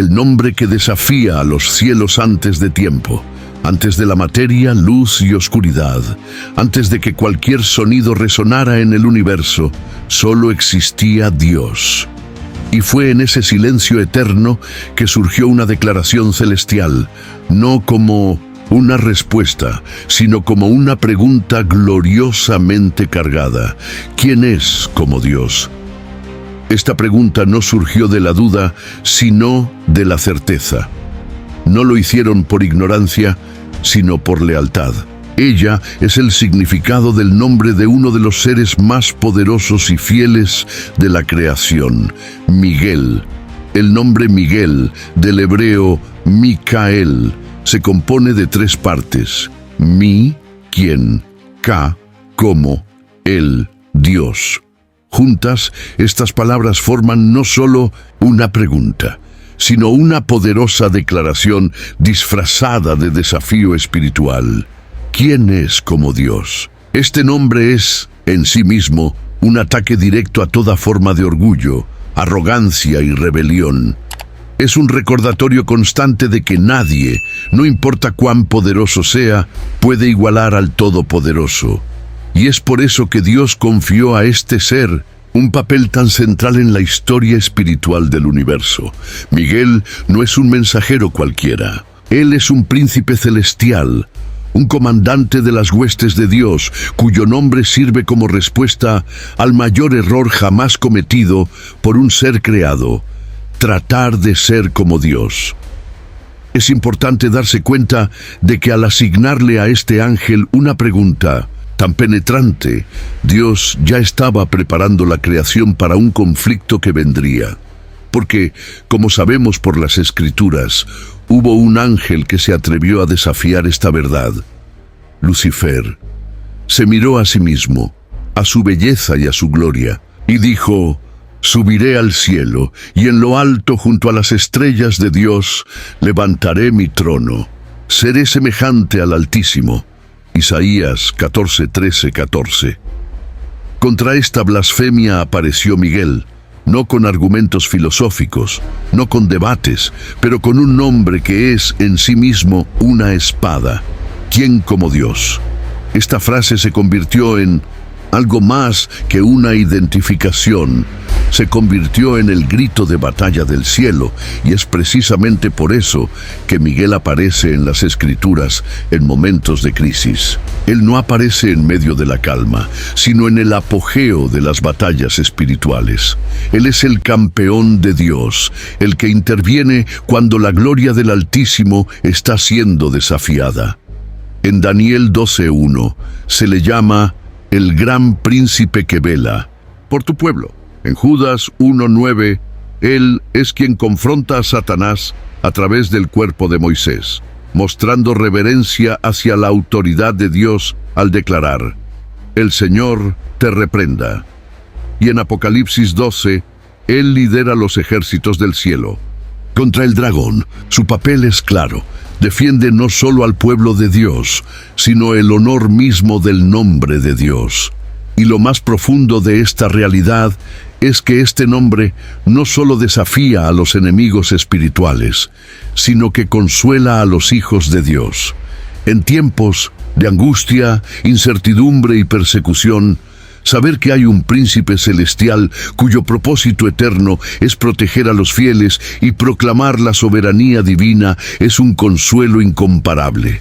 el nombre que desafía a los cielos antes de tiempo, antes de la materia, luz y oscuridad, antes de que cualquier sonido resonara en el universo, solo existía Dios. Y fue en ese silencio eterno que surgió una declaración celestial, no como una respuesta, sino como una pregunta gloriosamente cargada. ¿Quién es como Dios? Esta pregunta no surgió de la duda, sino de la certeza. No lo hicieron por ignorancia, sino por lealtad. Ella es el significado del nombre de uno de los seres más poderosos y fieles de la creación, Miguel. El nombre Miguel, del hebreo Micael, se compone de tres partes: mi, quien; ka, como; el, Dios. Juntas, estas palabras forman no solo una pregunta, sino una poderosa declaración disfrazada de desafío espiritual. ¿Quién es como Dios? Este nombre es, en sí mismo, un ataque directo a toda forma de orgullo, arrogancia y rebelión. Es un recordatorio constante de que nadie, no importa cuán poderoso sea, puede igualar al Todopoderoso. Y es por eso que Dios confió a este ser un papel tan central en la historia espiritual del universo. Miguel no es un mensajero cualquiera. Él es un príncipe celestial, un comandante de las huestes de Dios, cuyo nombre sirve como respuesta al mayor error jamás cometido por un ser creado: tratar de ser como Dios. Es importante darse cuenta de que al asignarle a este ángel una pregunta tan penetrante, Dios ya estaba preparando la creación para un conflicto que vendría. Porque, como sabemos por las Escrituras, hubo un ángel que se atrevió a desafiar esta verdad. Lucifer se miró a sí mismo, a su belleza y a su gloria, y dijo: subiré al cielo, y en lo alto junto a las estrellas de Dios levantaré mi trono. Seré semejante al Altísimo. Isaías 14:13-14. Contra esta blasfemia apareció Miguel, no con argumentos filosóficos, no con debates, pero con un nombre que es en sí mismo una espada. ¿Quién como Dios? Esta frase se convirtió en algo más que una identificación. Se convirtió en el grito de batalla del cielo, y es precisamente por eso que Miguel aparece en las Escrituras en momentos de crisis. Él no aparece en medio de la calma, sino en el apogeo de las batallas espirituales. Él es el campeón de Dios, el que interviene cuando la gloria del Altísimo está siendo desafiada. En Daniel 12:1 se le llama el gran príncipe que vela por tu pueblo. En Judas 1:9, él es quien confronta a Satanás a través del cuerpo de Moisés, mostrando reverencia hacia la autoridad de Dios al declarar: el Señor te reprenda. Y en Apocalipsis 12, él lidera los ejércitos del cielo. Contra el dragón, su papel es claro: defiende no solo al pueblo de Dios, sino el honor mismo del nombre de Dios. Y lo más profundo de esta realidad es que este nombre no solo desafía a los enemigos espirituales, sino que consuela a los hijos de Dios. En tiempos de angustia, incertidumbre y persecución, saber que hay un príncipe celestial cuyo propósito eterno es proteger a los fieles y proclamar la soberanía divina es un consuelo incomparable.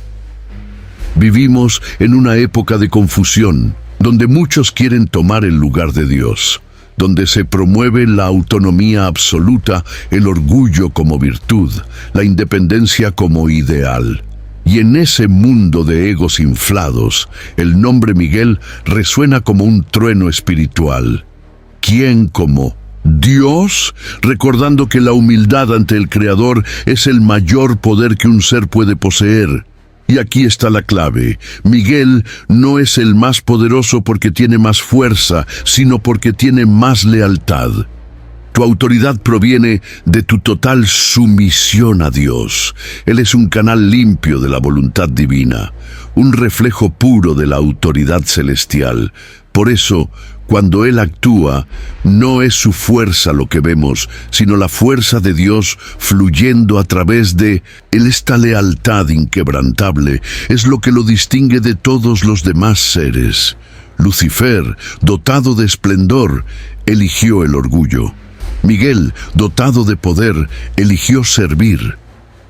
Vivimos en una época de confusión, donde muchos quieren tomar el lugar de Dios, donde se promueve la autonomía absoluta, el orgullo como virtud, la independencia como ideal. Y en ese mundo de egos inflados, el nombre Miguel resuena como un trueno espiritual. ¿Quién como Dios? Recordando que la humildad ante el Creador es el mayor poder que un ser puede poseer. Y aquí está la clave: Miguel no es el más poderoso porque tiene más fuerza, sino porque tiene más lealtad. Tu autoridad proviene de tu total sumisión a Dios. Él es un canal limpio de la voluntad divina, un reflejo puro de la autoridad celestial. Por eso, Cuando Él actúa, no es su fuerza lo que vemos, sino la fuerza de Dios fluyendo a través de Él. Esta lealtad inquebrantable es lo que lo distingue de todos los demás seres. Lucifer, dotado de esplendor, eligió el orgullo. Miguel, dotado de poder, eligió servir.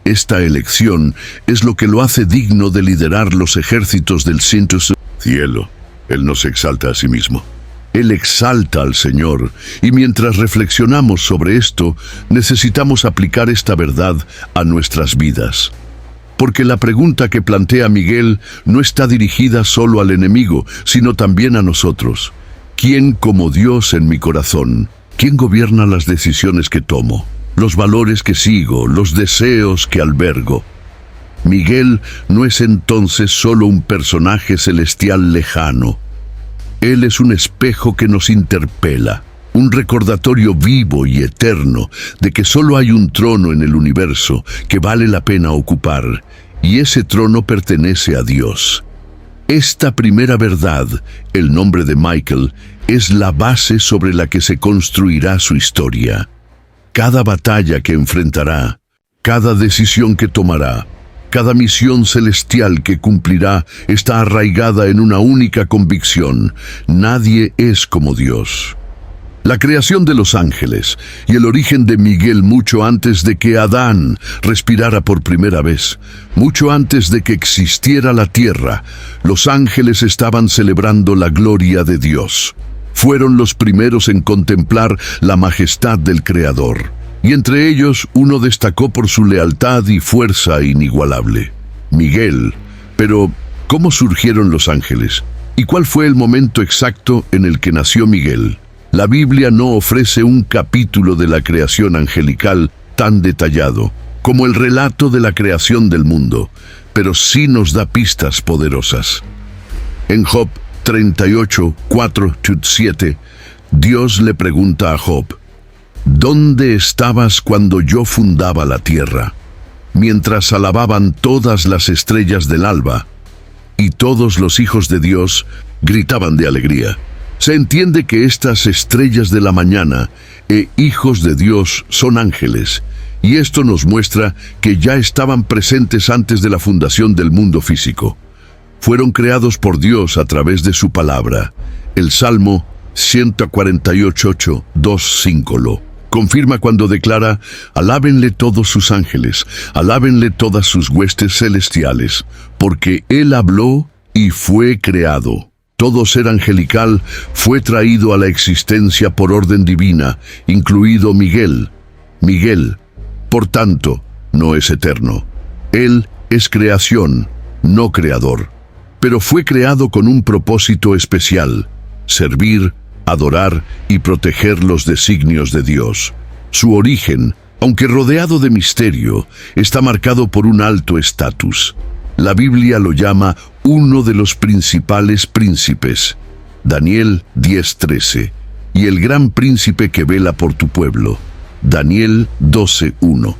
Esta elección es lo que lo hace digno de liderar los ejércitos del cielo. Él no se exalta a sí mismo. Él exalta al Señor, y mientras reflexionamos sobre esto, necesitamos aplicar esta verdad a nuestras vidas. Porque la pregunta que plantea Miguel no está dirigida solo al enemigo, sino también a nosotros. ¿Quién como Dios en mi corazón? ¿Quién gobierna las decisiones que tomo, los valores que sigo, los deseos que albergo? Miguel no es entonces solo un personaje celestial lejano. Él es un espejo que nos interpela, un recordatorio vivo y eterno de que solo hay un trono en el universo que vale la pena ocupar, y ese trono pertenece a Dios. Esta primera verdad, el nombre de Michael, es la base sobre la que se construirá su historia. Cada batalla que enfrentará, cada decisión que tomará, cada misión celestial que cumplirá está arraigada en una única convicción: nadie es como Dios. La creación de los ángeles y el origen de Miguel mucho antes de que Adán respirara por primera vez, mucho antes de que existiera la tierra, los ángeles estaban celebrando la gloria de Dios. Fueron los primeros en contemplar la majestad del Creador. Y entre ellos uno destacó por su lealtad y fuerza inigualable: Miguel. Pero, ¿cómo surgieron los ángeles? ¿Y cuál fue el momento exacto en el que nació Miguel? La Biblia no ofrece un capítulo de la creación angelical tan detallado como el relato de la creación del mundo, pero sí nos da pistas poderosas. En Job 38, 4-7, Dios le pregunta a Job: ¿dónde estabas cuando yo fundaba la tierra? Mientras alababan todas las estrellas del alba, y todos los hijos de Dios gritaban de alegría. Se entiende que estas estrellas de la mañana hijos de Dios son ángeles, y esto nos muestra que ya estaban presentes antes de la fundación del mundo físico. Fueron creados por Dios a través de su palabra. El Salmo 148, 2-5 lo confirma cuando declara: alábenle todos sus ángeles, alábenle todas sus huestes celestiales, porque Él habló y fue creado. Todo ser angelical fue traído a la existencia por orden divina, incluido Miguel. Miguel, por tanto, no es eterno. Él es creación, no creador. Pero fue creado con un propósito especial: servir, adorar y proteger los designios de Dios. Su origen, aunque rodeado de misterio, está marcado por un alto estatus. La Biblia lo llama uno de los principales príncipes, Daniel 10:13, y el gran príncipe que vela por tu pueblo, Daniel 12:1.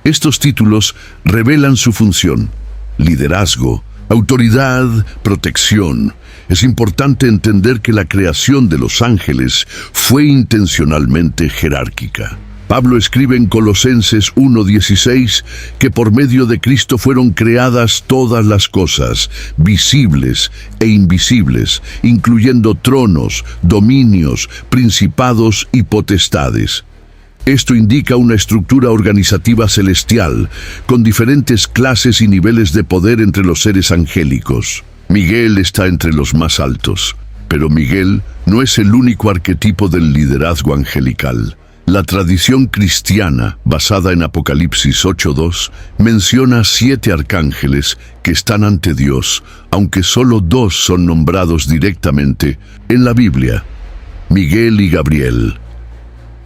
Estos títulos revelan su función: liderazgo, autoridad, protección. Es importante entender que la creación de los ángeles fue intencionalmente jerárquica. Pablo escribe en Colosenses 1:16 que por medio de Cristo fueron creadas todas las cosas, visibles e invisibles, incluyendo tronos, dominios, principados y potestades. Esto indica una estructura organizativa celestial, con diferentes clases y niveles de poder entre los seres angélicos. Miguel está entre los más altos, pero Miguel no es el único arquetipo del liderazgo angelical. La tradición cristiana, basada en Apocalipsis 8:2, menciona 7 arcángeles que están ante Dios, aunque solo 2 son nombrados directamente en la Biblia: Miguel y Gabriel.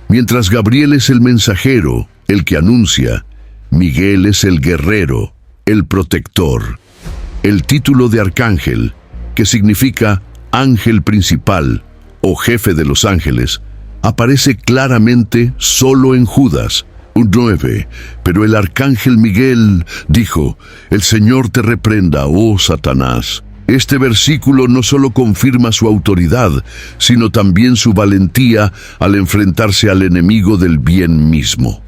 Mientras Gabriel es el mensajero, el que anuncia, Miguel es el guerrero, el protector. El título de arcángel, que significa ángel principal o jefe de los ángeles, aparece claramente solo en Judas 9. Pero el arcángel Miguel dijo: el Señor te reprenda, oh Satanás. Este versículo no solo confirma su autoridad, sino también su valentía al enfrentarse al enemigo del bien mismo.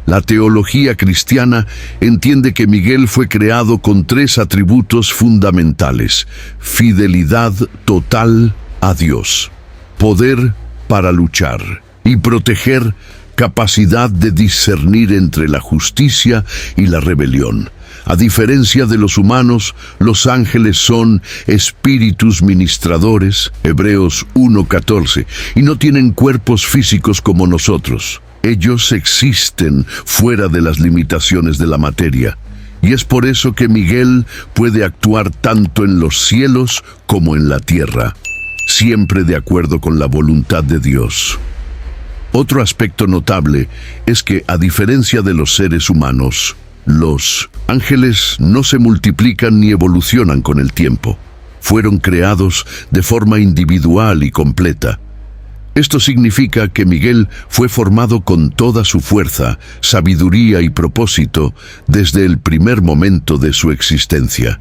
La teología cristiana entiende que Miguel fue creado con 3 atributos fundamentales: fidelidad total a Dios, poder para luchar y proteger, capacidad de discernir entre la justicia y la rebelión. A diferencia de los humanos, los ángeles son espíritus ministradores, Hebreos 1:14, y no tienen cuerpos físicos como nosotros. Ellos existen fuera de las limitaciones de la materia, y es por eso que Miguel puede actuar tanto en los cielos como en la tierra, siempre de acuerdo con la voluntad de Dios. Otro aspecto notable es que, a diferencia de los seres humanos, los ángeles no se multiplican ni evolucionan con el tiempo. Fueron creados de forma individual y completa. Esto significa que Miguel fue formado con toda su fuerza, sabiduría y propósito desde el primer momento de su existencia.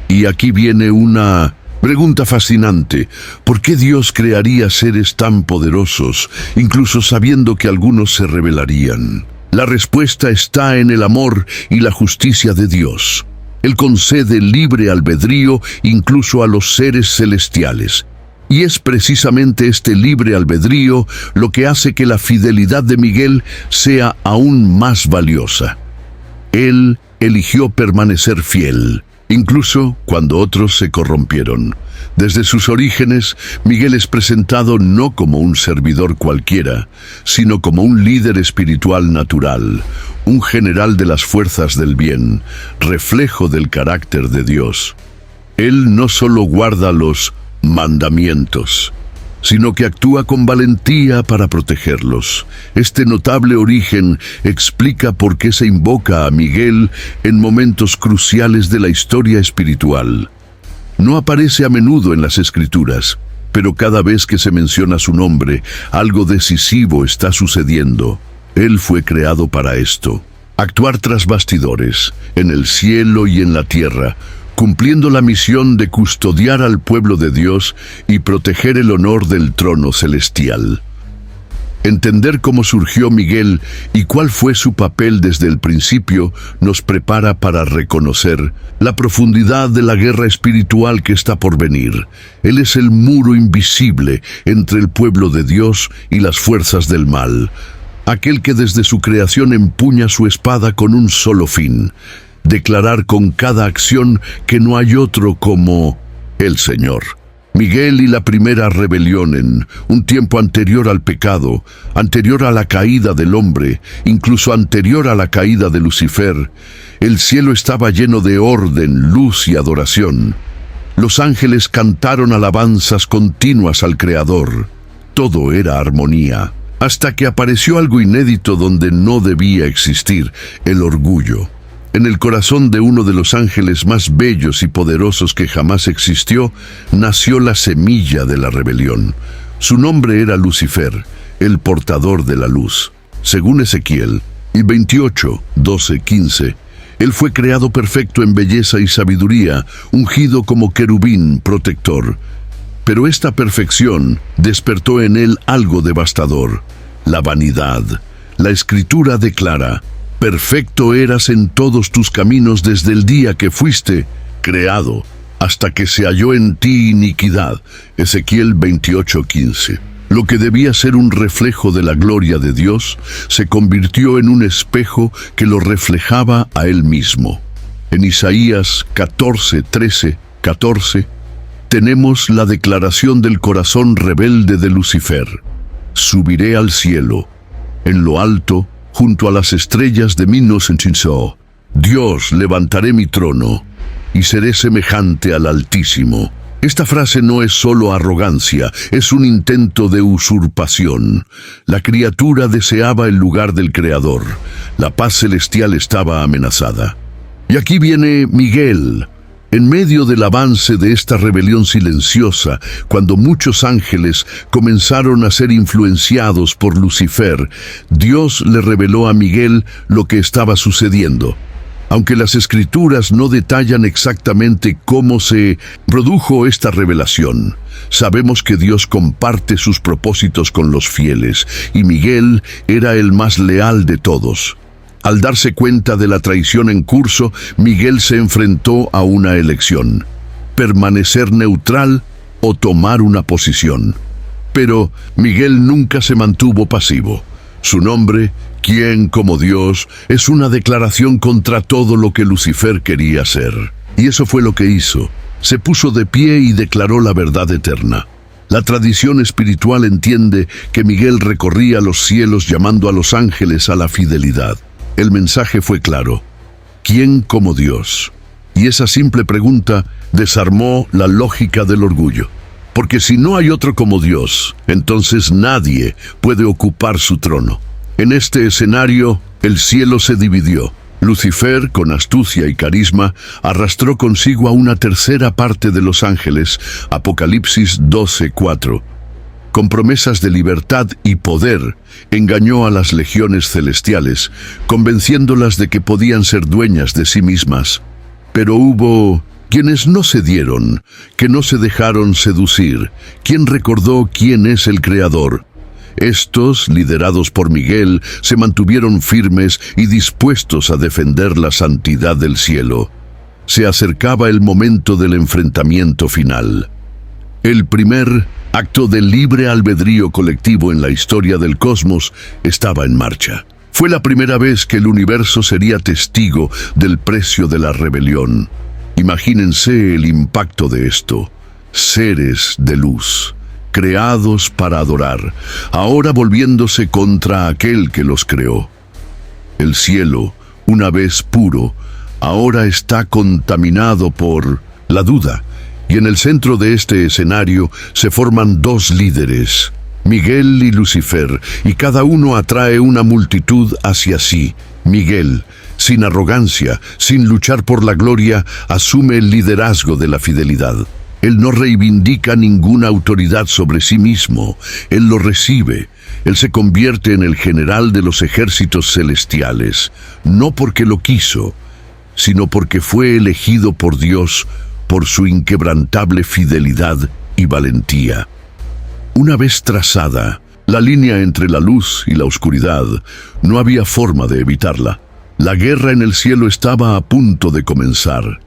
Y aquí viene una pregunta fascinante: ¿por qué Dios crearía seres tan poderosos, incluso sabiendo que algunos se rebelarían? La respuesta está en el amor y la justicia de Dios. Él concede libre albedrío incluso a los seres celestiales. Y es precisamente este libre albedrío lo que hace que la fidelidad de Miguel sea aún más valiosa. Él eligió permanecer fiel, incluso cuando otros se corrompieron. Desde sus orígenes, Miguel es presentado no como un servidor cualquiera, sino como un líder espiritual natural, un general de las fuerzas del bien, reflejo del carácter de Dios. Él no solo guarda los mandamientos, sino que actúa con valentía para protegerlos. Este notable origen explica por qué se invoca a Miguel en momentos cruciales de la historia espiritual. No aparece a menudo en las Escrituras, pero cada vez que se menciona su nombre, algo decisivo está sucediendo. Él fue creado para esto: actuar tras bastidores, en el cielo y en la tierra, cumpliendo la misión de custodiar al pueblo de Dios y proteger el honor del trono celestial. Entender cómo surgió Miguel y cuál fue su papel desde el principio nos prepara para reconocer la profundidad de la guerra espiritual que está por venir. Él es el muro invisible entre el pueblo de Dios y las fuerzas del mal, aquel que desde su creación empuña su espada con un solo fin: declarar con cada acción que no hay otro como el Señor. Miguel y la primera rebelión en un tiempo anterior al pecado, anterior a la caída del hombre, incluso anterior a la caída de Lucifer, el cielo estaba lleno de orden, luz y adoración. Los ángeles cantaron alabanzas continuas al Creador. Todo era armonía, hasta que apareció algo inédito donde no debía existir: el orgullo. En el corazón de uno de los ángeles más bellos y poderosos que jamás existió, nació la semilla de la rebelión. Su nombre era Lucifer, el portador de la luz. Según Ezequiel 28, 12, 15, él fue creado perfecto en belleza y sabiduría, ungido como querubín protector. Pero esta perfección despertó en él algo devastador: la vanidad. La Escritura declara: perfecto eras en todos tus caminos desde el día que fuiste creado, hasta que se halló en ti iniquidad. Ezequiel 28:15. Lo que debía ser un reflejo de la gloria de Dios se convirtió en un espejo que lo reflejaba a él mismo. En Isaías 14:13, 14, tenemos la declaración del corazón rebelde de Lucifer: subiré al cielo, en lo alto, junto a las estrellas de mi nocencinso. Dios, levantaré mi trono y seré semejante al Altísimo. Esta frase no es solo arrogancia, es un intento de usurpación. La criatura deseaba el lugar del Creador. La paz celestial estaba amenazada. Y aquí viene Miguel. En medio del avance de esta rebelión silenciosa, cuando muchos ángeles comenzaron a ser influenciados por Lucifer, Dios le reveló a Miguel lo que estaba sucediendo. Aunque las Escrituras no detallan exactamente cómo se produjo esta revelación, sabemos que Dios comparte sus propósitos con los fieles, y Miguel era el más leal de todos. Al darse cuenta de la traición en curso, Miguel se enfrentó a una elección: permanecer neutral o tomar una posición. Pero Miguel nunca se mantuvo pasivo. Su nombre, ¿Quién como Dios?, es una declaración contra todo lo que Lucifer quería ser. Y eso fue lo que hizo. Se puso de pie y declaró la verdad eterna. La tradición espiritual entiende que Miguel recorría los cielos llamando a los ángeles a la fidelidad. El mensaje fue claro: ¿quién como Dios? Y esa simple pregunta desarmó la lógica del orgullo. Porque si no hay otro como Dios, entonces nadie puede ocupar su trono. En este escenario, el cielo se dividió. Lucifer, con astucia y carisma, arrastró consigo a una tercera parte de los ángeles, Apocalipsis 12:4. Con promesas de libertad y poder, engañó a las legiones celestiales, convenciéndolas de que podían ser dueñas de sí mismas. Pero hubo quienes no cedieron, que no se dejaron seducir, quien recordó quién es el Creador. Estos, liderados por Miguel, se mantuvieron firmes y dispuestos a defender la santidad del cielo. Se acercaba el momento del enfrentamiento final. El primer acto de libre albedrío colectivo en la historia del cosmos estaba en marcha. Fue la primera vez que el universo sería testigo del precio de la rebelión. Imagínense el impacto de esto. Seres de luz, creados para adorar, ahora volviéndose contra aquel que los creó. El cielo, una vez puro, ahora está contaminado por la duda, y en el centro de este escenario se forman dos líderes, Miguel y Lucifer, y cada uno atrae una multitud hacia sí. Miguel, sin arrogancia, sin luchar por la gloria, asume el liderazgo de la fidelidad. Él no reivindica ninguna autoridad sobre sí mismo, él lo recibe. Él se convierte en el general de los ejércitos celestiales, no porque lo quiso, sino porque fue elegido por Dios por su inquebrantable fidelidad y valentía. Una vez trazada la línea entre la luz y la oscuridad, no había forma de evitarla. La guerra en el cielo estaba a punto de comenzar.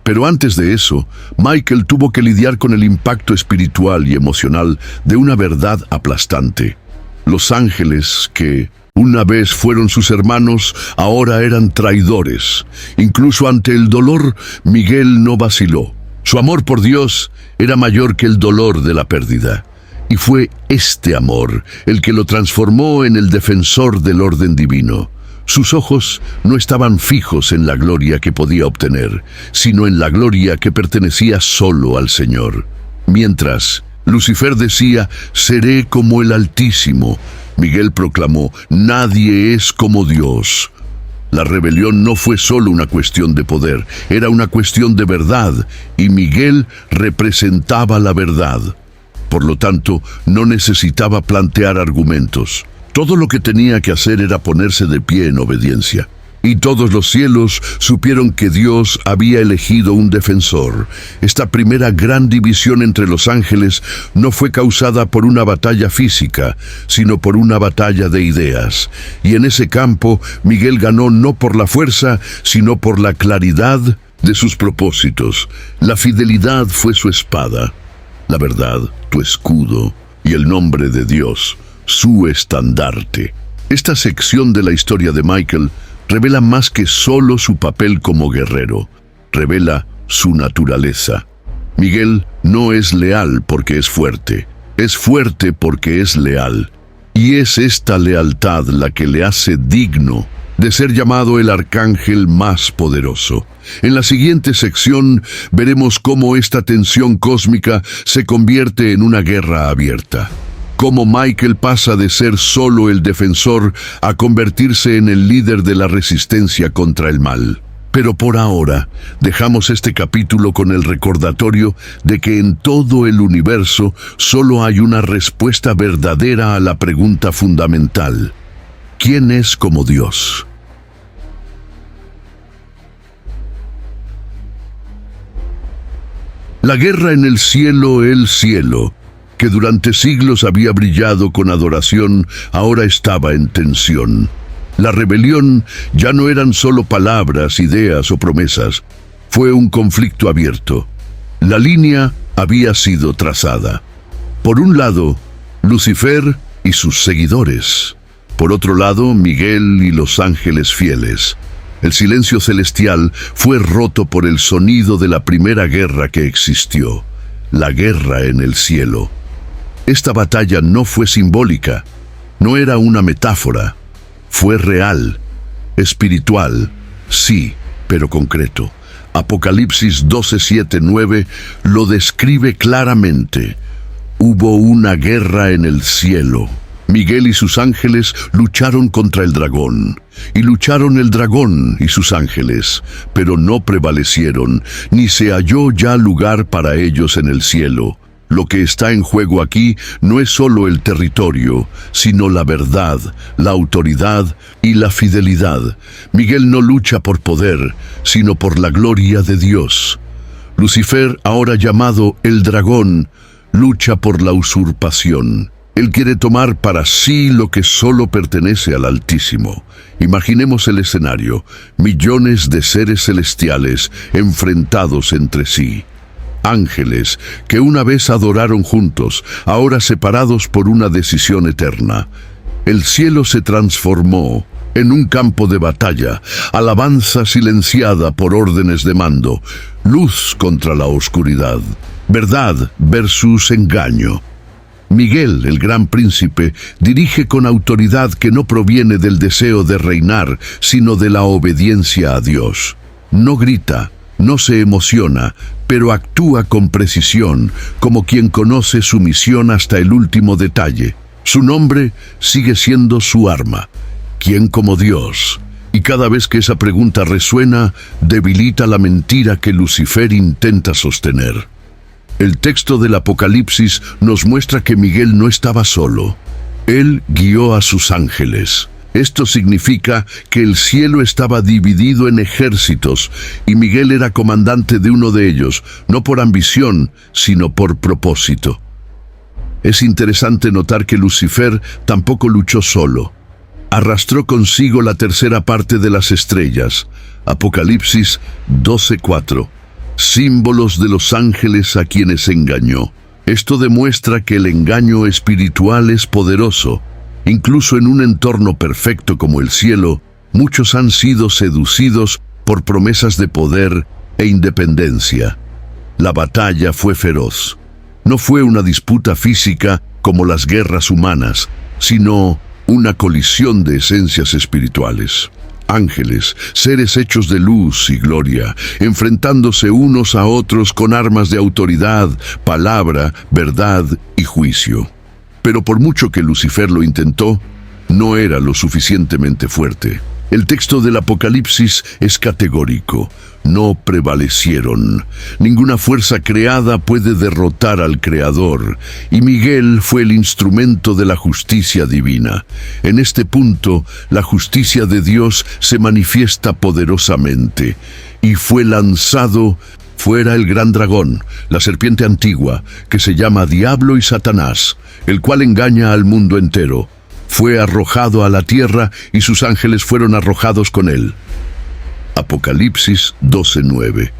Pero antes de eso, Michael tuvo que lidiar con el impacto espiritual y emocional de una verdad aplastante. Los ángeles, que una vez fueron sus hermanos, ahora eran traidores. Incluso ante el dolor, Miguel no vaciló. Su amor por Dios era mayor que el dolor de la pérdida. Y fue este amor el que lo transformó en el defensor del orden divino. Sus ojos no estaban fijos en la gloria que podía obtener, sino en la gloria que pertenecía solo al Señor. Mientras Lucifer decía: seré como el Altísimo, Miguel proclamó: nadie es como Dios. La rebelión no fue solo una cuestión de poder, era una cuestión de verdad, y Miguel representaba la verdad. Por lo tanto, no necesitaba plantear argumentos. Todo lo que tenía que hacer era ponerse de pie en obediencia. Y todos los cielos supieron que Dios había elegido un defensor. Esta primera gran división entre los ángeles no fue causada por una batalla física, sino por una batalla de ideas. Y en ese campo, Miguel ganó no por la fuerza, sino por la claridad de sus propósitos. La fidelidad fue su espada, la verdad, tu escudo, y el nombre de Dios, su estandarte. Esta sección de la historia de Michael revela más que solo su papel como guerrero, revela su naturaleza. Miguel no es leal porque es fuerte porque es leal. Y es esta lealtad la que le hace digno de ser llamado el arcángel más poderoso. En la siguiente sección veremos cómo esta tensión cósmica se convierte en una guerra abierta. Cómo Michael pasa de ser solo el defensor a convertirse en el líder de la resistencia contra el mal. Pero por ahora, dejamos este capítulo con el recordatorio de que en todo el universo solo hay una respuesta verdadera a la pregunta fundamental: ¿quién es como Dios? La guerra en el cielo, que durante siglos había brillado con adoración, ahora estaba en tensión. La rebelión ya no eran solo palabras, ideas o promesas. Fue un conflicto abierto. La línea había sido trazada. Por un lado, Lucifer y sus seguidores. Por otro lado, Miguel y los ángeles fieles. El silencio celestial fue roto por el sonido de la primera guerra que existió, la guerra en el cielo. Esta batalla no fue simbólica, no era una metáfora, fue real, espiritual, sí, pero concreto. Apocalipsis 12:7-9 lo describe claramente. Hubo una guerra en el cielo. Miguel y sus ángeles lucharon contra el dragón, y lucharon el dragón y sus ángeles, pero no prevalecieron, ni se halló ya lugar para ellos en el cielo. Lo que está en juego aquí no es solo el territorio, sino la verdad, la autoridad y la fidelidad. Miguel no lucha por poder, sino por la gloria de Dios. Lucifer, ahora llamado el dragón, lucha por la usurpación. Él quiere tomar para sí lo que solo pertenece al Altísimo. Imaginemos el escenario: millones de seres celestiales enfrentados entre sí. Ángeles que una vez adoraron juntos, ahora separados por una decisión eterna. El cielo se transformó en un campo de batalla, alabanza silenciada por órdenes de mando, luz contra la oscuridad, verdad versus engaño. Miguel, el gran príncipe, dirige con autoridad que no proviene del deseo de reinar, sino de la obediencia a Dios. No grita, no se emociona, pero actúa con precisión, como quien conoce su misión hasta el último detalle. Su nombre sigue siendo su arma. ¿Quién como Dios? Y cada vez que esa pregunta resuena, debilita la mentira que Lucifer intenta sostener. El texto del Apocalipsis nos muestra que Miguel no estaba solo. Él guió a sus ángeles. Esto significa que el cielo estaba dividido en ejércitos y Miguel era comandante de uno de ellos, no por ambición, sino por propósito. Es interesante notar que Lucifer tampoco luchó solo. Arrastró consigo la tercera parte de las estrellas. Apocalipsis 12:4. Símbolos de los ángeles a quienes engañó. Esto demuestra que el engaño espiritual es poderoso. Incluso en un entorno perfecto como el cielo, muchos han sido seducidos por promesas de poder e independencia. La batalla fue feroz. No fue una disputa física como las guerras humanas, sino una colisión de esencias espirituales. Ángeles, seres hechos de luz y gloria, enfrentándose unos a otros con armas de autoridad, palabra, verdad y juicio. Pero por mucho que Lucifer lo intentó, no era lo suficientemente fuerte. El texto del Apocalipsis es categórico. No prevalecieron. Ninguna fuerza creada puede derrotar al Creador, y Miguel fue el instrumento de la justicia divina. En este punto, la justicia de Dios se manifiesta poderosamente, y fue lanzado fuera el gran dragón, la serpiente antigua, que se llama Diablo y Satanás, el cual engaña al mundo entero. Fue arrojado a la tierra y sus ángeles fueron arrojados con él. Apocalipsis 12:9.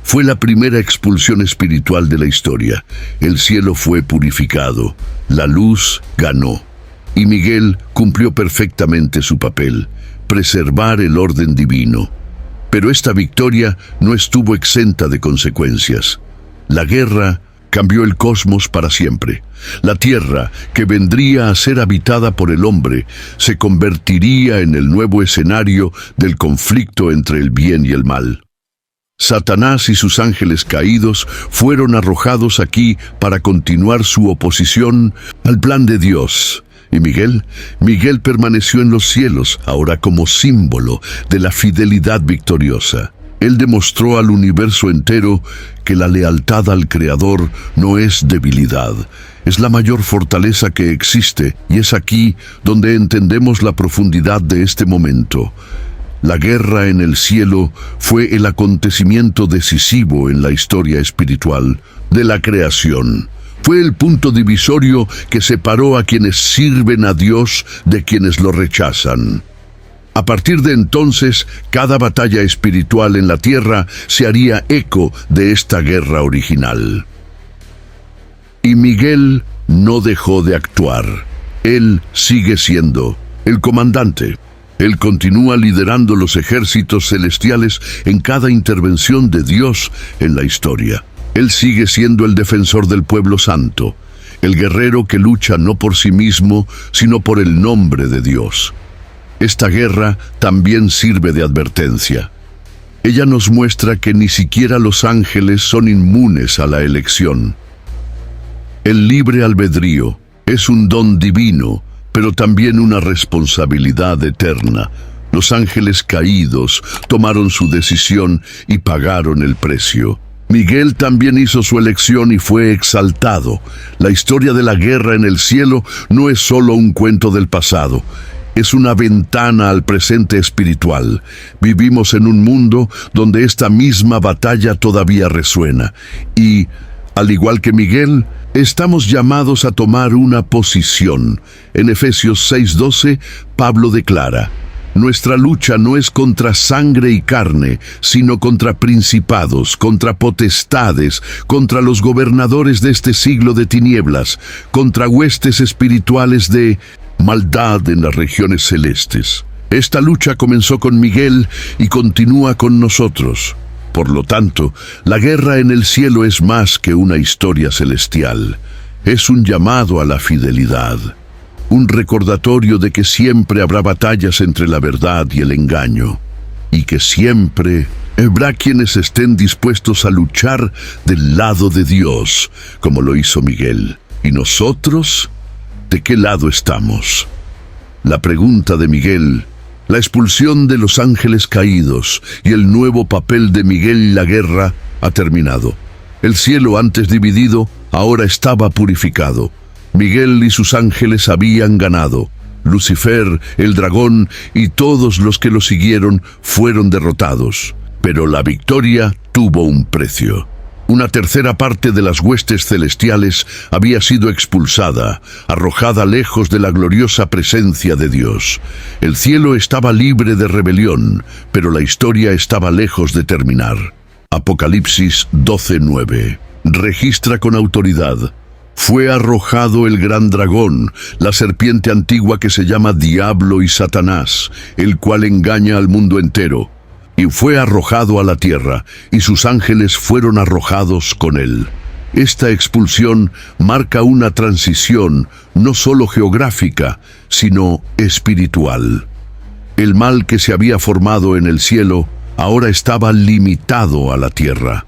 Fue la primera expulsión espiritual de la historia. El cielo fue purificado, la luz ganó, y Miguel cumplió perfectamente su papel, preservar el orden divino. Pero esta victoria no estuvo exenta de consecuencias. La guerra cambió el cosmos para siempre. La tierra, que vendría a ser habitada por el hombre, se convertiría en el nuevo escenario del conflicto entre el bien y el mal. Satanás y sus ángeles caídos fueron arrojados aquí para continuar su oposición al plan de Dios. ¿Y Miguel permaneció en los cielos, ahora como símbolo de la fidelidad victoriosa. Él demostró al universo entero que la lealtad al Creador no es debilidad, es la mayor fortaleza que existe, y es aquí donde entendemos la profundidad de este momento. La guerra en el cielo fue el acontecimiento decisivo en la historia espiritual de la creación. Fue el punto divisorio que separó a quienes sirven a Dios de quienes lo rechazan. A partir de entonces, cada batalla espiritual en la tierra se haría eco de esta guerra original. Y Miguel no dejó de actuar. Él sigue siendo el comandante. Él continúa liderando los ejércitos celestiales en cada intervención de Dios en la historia. Él sigue siendo el defensor del pueblo santo, el guerrero que lucha no por sí mismo, sino por el nombre de Dios. Esta guerra también sirve de advertencia. Ella nos muestra que ni siquiera los ángeles son inmunes a la elección. El libre albedrío es un don divino, pero también una responsabilidad eterna. Los ángeles caídos tomaron su decisión y pagaron el precio. Miguel también hizo su elección y fue exaltado. La historia de la guerra en el cielo no es solo un cuento del pasado. Es una ventana al presente espiritual. Vivimos en un mundo donde esta misma batalla todavía resuena. Y, al igual que Miguel, estamos llamados a tomar una posición. En Efesios 6:12, Pablo declara: nuestra lucha no es contra sangre y carne, sino contra principados, contra potestades, contra los gobernadores de este siglo de tinieblas, contra huestes espirituales de maldad en las regiones celestes. Esta lucha comenzó con Miguel y continúa con nosotros. Por lo tanto, la guerra en el cielo es más que una historia celestial. Es un llamado a la fidelidad. Un recordatorio de que siempre habrá batallas entre la verdad y el engaño, y que siempre habrá quienes estén dispuestos a luchar del lado de Dios, como lo hizo Miguel. ¿Y nosotros? ¿De qué lado estamos? La pregunta de Miguel, la expulsión de los ángeles caídos y el nuevo papel de Miguel en la guerra ha terminado. El cielo, antes dividido, ahora estaba purificado. Miguel y sus ángeles habían ganado. Lucifer, el dragón y todos los que lo siguieron fueron derrotados. Pero la victoria tuvo un precio. Una tercera parte de las huestes celestiales había sido expulsada, arrojada lejos de la gloriosa presencia de Dios. El cielo estaba libre de rebelión, pero la historia estaba lejos de terminar. Apocalipsis 12:9 registra con autoridad: fue arrojado el gran dragón, la serpiente antigua que se llama Diablo y Satanás, el cual engaña al mundo entero. Y fue arrojado a la tierra, y sus ángeles fueron arrojados con él. Esta expulsión marca una transición no solo geográfica, sino espiritual. El mal que se había formado en el cielo ahora estaba limitado a la tierra.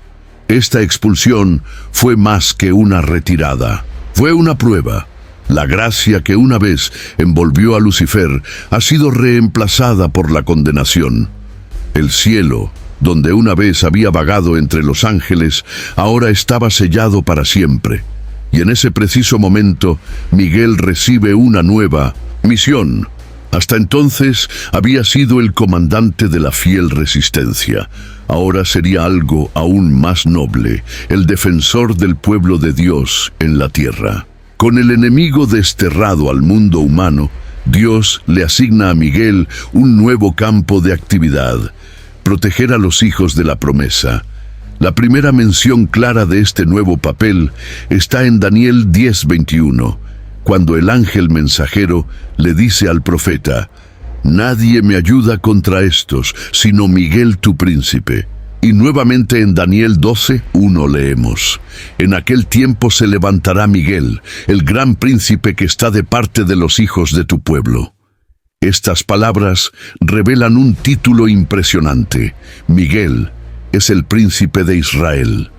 Esta expulsión fue más que una retirada. Fue una prueba. La gracia que una vez envolvió a Lucifer ha sido reemplazada por la condenación. El cielo, donde una vez había vagado entre los ángeles, ahora estaba sellado para siempre. Y en ese preciso momento, Miguel recibe una nueva misión. Hasta entonces había sido el comandante de la fiel resistencia. Ahora sería algo aún más noble, el defensor del pueblo de Dios en la tierra. Con el enemigo desterrado al mundo humano, Dios le asigna a Miguel un nuevo campo de actividad: proteger a los hijos de la promesa. La primera mención clara de este nuevo papel está en Daniel 10:21, cuando el ángel mensajero le dice al profeta: nadie me ayuda contra estos, sino Miguel tu príncipe. Y nuevamente en Daniel 12:1 leemos: en aquel tiempo se levantará Miguel, el gran príncipe que está de parte de los hijos de tu pueblo. Estas palabras revelan un título impresionante: Miguel es el príncipe de Israel.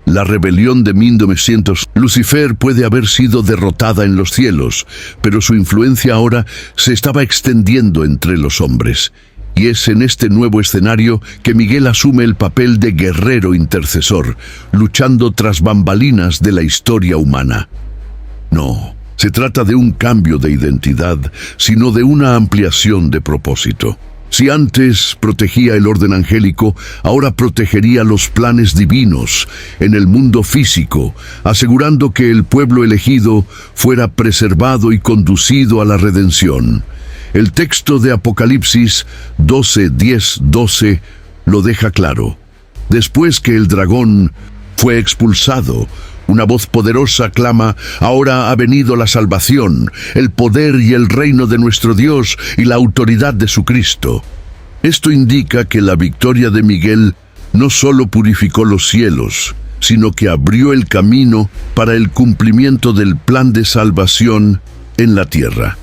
La rebelión de 1900, Lucifer puede haber sido derrotada en los cielos, pero su influencia ahora se estaba extendiendo entre los hombres. Y es en este nuevo escenario que Miguel asume el papel de guerrero intercesor, luchando tras bambalinas de la historia humana. No se trata de un cambio de identidad, sino de una ampliación de propósito. Si antes protegía el orden angélico, ahora protegería los planes divinos en el mundo físico, asegurando que el pueblo elegido fuera preservado y conducido a la redención. El texto de Apocalipsis 12:10-12 lo deja claro. Después que el dragón fue expulsado, una voz poderosa clama: ahora ha venido la salvación, el poder y el reino de nuestro Dios y la autoridad de su Cristo. Esto indica que la victoria de Miguel no solo purificó los cielos, sino que abrió el camino para el cumplimiento del plan de salvación en la tierra.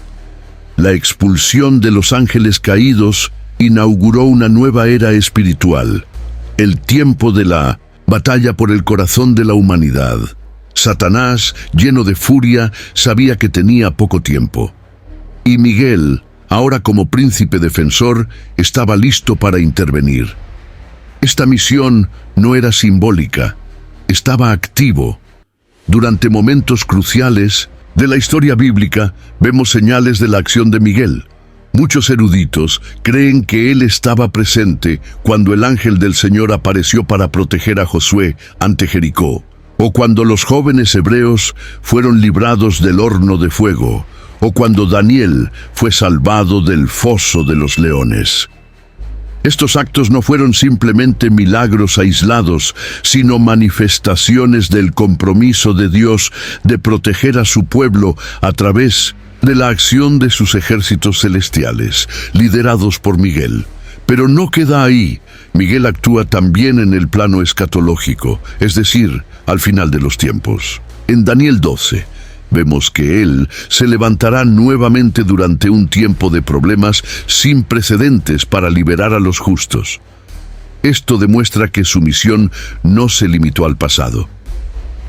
La expulsión de los ángeles caídos inauguró una nueva era espiritual, el tiempo de la batalla por el corazón de la humanidad. Satanás, lleno de furia, sabía que tenía poco tiempo. Y Miguel, ahora como príncipe defensor, estaba listo para intervenir. Esta misión no era simbólica, estaba activo. Durante momentos cruciales de la historia bíblica, vemos señales de la acción de Miguel. Muchos eruditos creen que él estaba presente cuando el ángel del Señor apareció para proteger a Josué ante Jericó, o cuando los jóvenes hebreos fueron librados del horno de fuego, o cuando Daniel fue salvado del foso de los leones. Estos actos no fueron simplemente milagros aislados, sino manifestaciones del compromiso de Dios de proteger a su pueblo a través de la acción de sus ejércitos celestiales, liderados por Miguel. Pero no queda ahí. Miguel actúa también en el plano escatológico, es decir, al final de los tiempos. En Daniel 12, vemos que él se levantará nuevamente durante un tiempo de problemas sin precedentes para liberar a los justos. Esto demuestra que su misión no se limitó al pasado.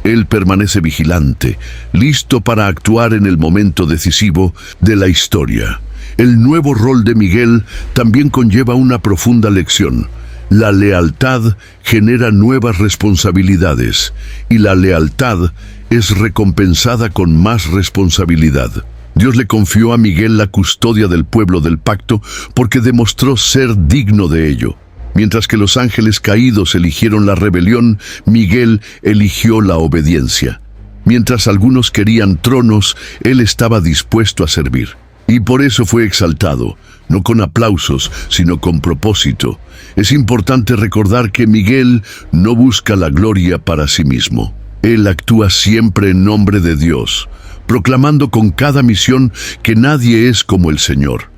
Él permanece vigilante, listo para actuar en el momento decisivo de la historia. El nuevo rol de Miguel también conlleva una profunda lección. La lealtad genera nuevas responsabilidades, y la lealtad es recompensada con más responsabilidad. Dios le confió a Miguel la custodia del pueblo del pacto porque demostró ser digno de ello. Mientras que los ángeles caídos eligieron la rebelión, Miguel eligió la obediencia. Mientras algunos querían tronos, él estaba dispuesto a servir. Y por eso fue exaltado, no con aplausos, sino con propósito. Es importante recordar que Miguel no busca la gloria para sí mismo. Él actúa siempre en nombre de Dios, proclamando con cada misión que nadie es como el Señor.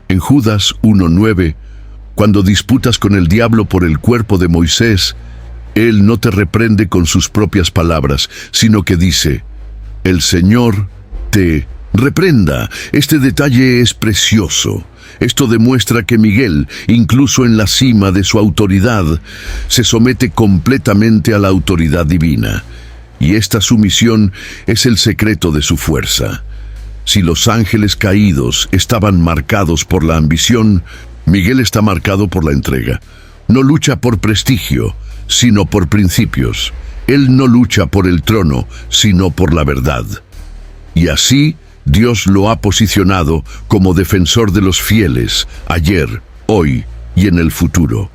En Judas 1:9, cuando disputas con el diablo por el cuerpo de Moisés, él no te reprende con sus propias palabras, sino que dice: el Señor te reprenda. Este detalle es precioso. Esto demuestra que Miguel, incluso en la cima de su autoridad, se somete completamente a la autoridad divina. Y esta sumisión es el secreto de su fuerza. Si los ángeles caídos estaban marcados por la ambición, Miguel está marcado por la entrega. No lucha por prestigio, sino por principios. Él no lucha por el trono, sino por la verdad. Y así, Dios lo ha posicionado como defensor de los fieles, ayer, hoy y en el futuro.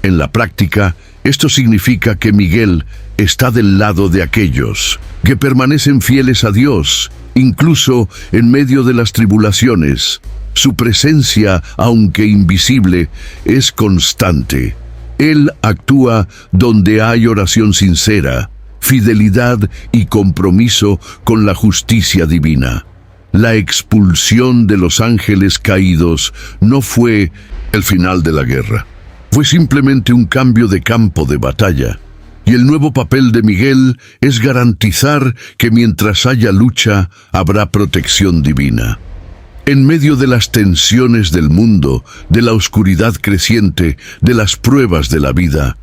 En la práctica, esto significa que Miguel está del lado de aquellos que permanecen fieles a Dios, incluso en medio de las tribulaciones. Su presencia, aunque invisible, es constante. Él actúa donde hay oración sincera, fidelidad y compromiso con la justicia divina. La expulsión de los ángeles caídos no fue el final de la guerra. Fue simplemente un cambio de campo de batalla. Y el nuevo papel de Miguel es garantizar que mientras haya lucha, habrá protección divina. En medio de las tensiones del mundo, de la oscuridad creciente, de las pruebas de la vida,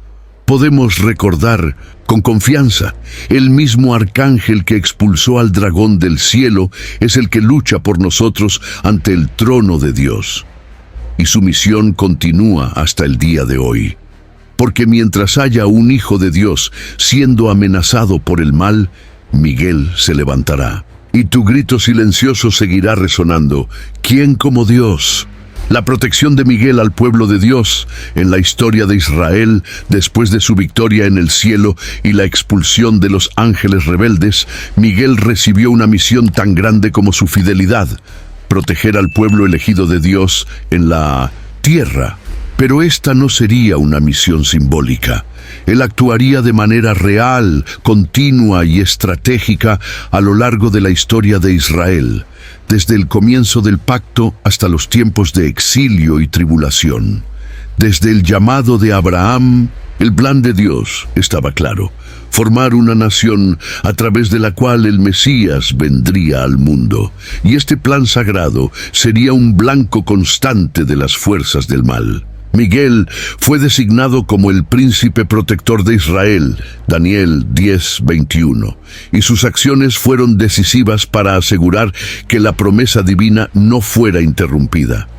podemos recordar con confianza: el mismo arcángel que expulsó al dragón del cielo es el que lucha por nosotros ante el trono de Dios. Y su misión continúa hasta el día de hoy. Porque mientras haya un hijo de Dios siendo amenazado por el mal, Miguel se levantará. Y tu grito silencioso seguirá resonando: ¿quién como Dios? La protección de Miguel al pueblo de Dios en la historia de Israel después de su victoria en el cielo y la expulsión de los ángeles rebeldes, Miguel recibió una misión tan grande como su fidelidad: proteger al pueblo elegido de Dios en la tierra. Pero esta no sería una misión simbólica. Él actuaría de manera real, continua y estratégica a lo largo de la historia de Israel, desde el comienzo del pacto hasta los tiempos de exilio y tribulación. Desde el llamado de Abraham, el plan de Dios estaba claro: formar una nación a través de la cual el Mesías vendría al mundo. Y este plan sagrado sería un blanco constante de las fuerzas del mal. Miguel fue designado como el príncipe protector de Israel, Daniel 10:21, y sus acciones fueron decisivas para asegurar que la promesa divina no fuera interrumpida.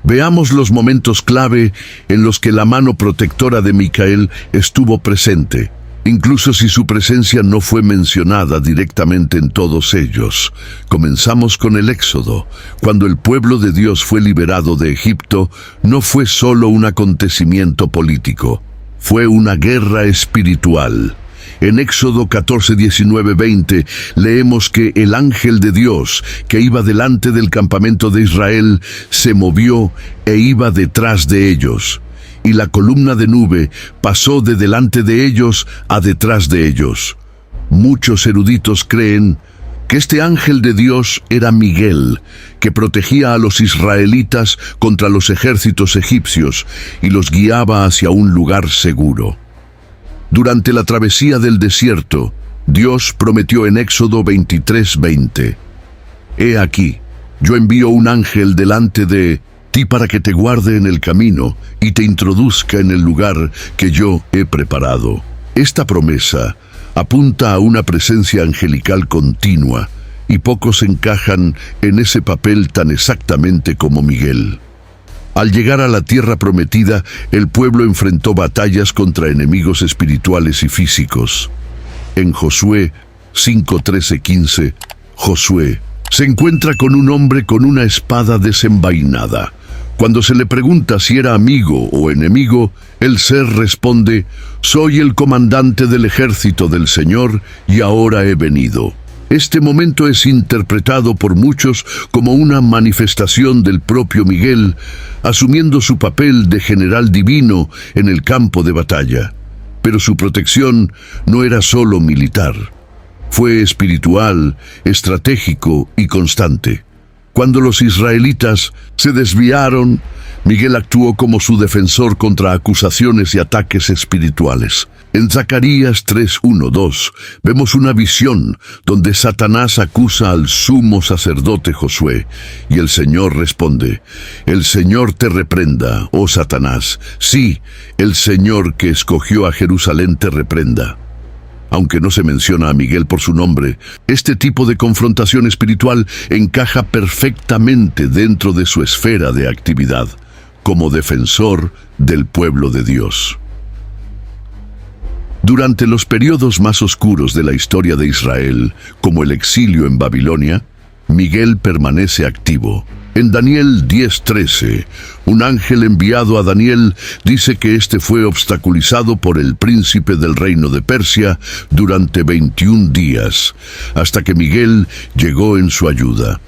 Veamos los momentos clave en los que la mano protectora de Micael estuvo presente, incluso si su presencia no fue mencionada directamente en todos ellos. Comenzamos con el Éxodo. Cuando el pueblo de Dios fue liberado de Egipto, no fue solo un acontecimiento político, fue una guerra espiritual. En Éxodo 14, 19, 20 leemos que el ángel de Dios, que iba delante del campamento de Israel, se movió e iba detrás de ellos, y la columna de nube pasó de delante de ellos a detrás de ellos. Muchos eruditos creen que este ángel de Dios era Miguel, que protegía a los israelitas contra los ejércitos egipcios y los guiaba hacia un lugar seguro. Durante la travesía del desierto, Dios prometió en Éxodo 23:20: «He aquí, yo envío un ángel delante de ti para que te guarde en el camino y te introduzca en el lugar que yo he preparado». Esta promesa apunta a una presencia angelical continua, y pocos encajan en ese papel tan exactamente como Miguel. Al llegar a la tierra prometida, el pueblo enfrentó batallas contra enemigos espirituales y físicos. En Josué 5:13-15, Josué se encuentra con un hombre con una espada desenvainada. Cuando se le pregunta si era amigo o enemigo, el ser responde: «Soy el comandante del ejército del Señor y ahora he venido». Este momento es interpretado por muchos como una manifestación del propio Miguel, asumiendo su papel de general divino en el campo de batalla. Pero su protección no era solo militar. Fue espiritual, estratégico y constante. Cuando los israelitas se desviaron, Miguel actuó como su defensor contra acusaciones y ataques espirituales. En Zacarías 3:1-2 vemos una visión donde Satanás acusa al sumo sacerdote Josué, y el Señor responde: «El Señor te reprenda, oh Satanás. Sí, el Señor que escogió a Jerusalén te reprenda». Aunque no se menciona a Miguel por su nombre, este tipo de confrontación espiritual encaja perfectamente dentro de su esfera de actividad, como defensor del pueblo de Dios. Durante los periodos más oscuros de la historia de Israel, como el exilio en Babilonia, Miguel permanece activo. En Daniel 10:13, un ángel enviado a Daniel dice que este fue obstaculizado por el príncipe del reino de Persia durante 21 días, hasta que Miguel llegó en su ayuda.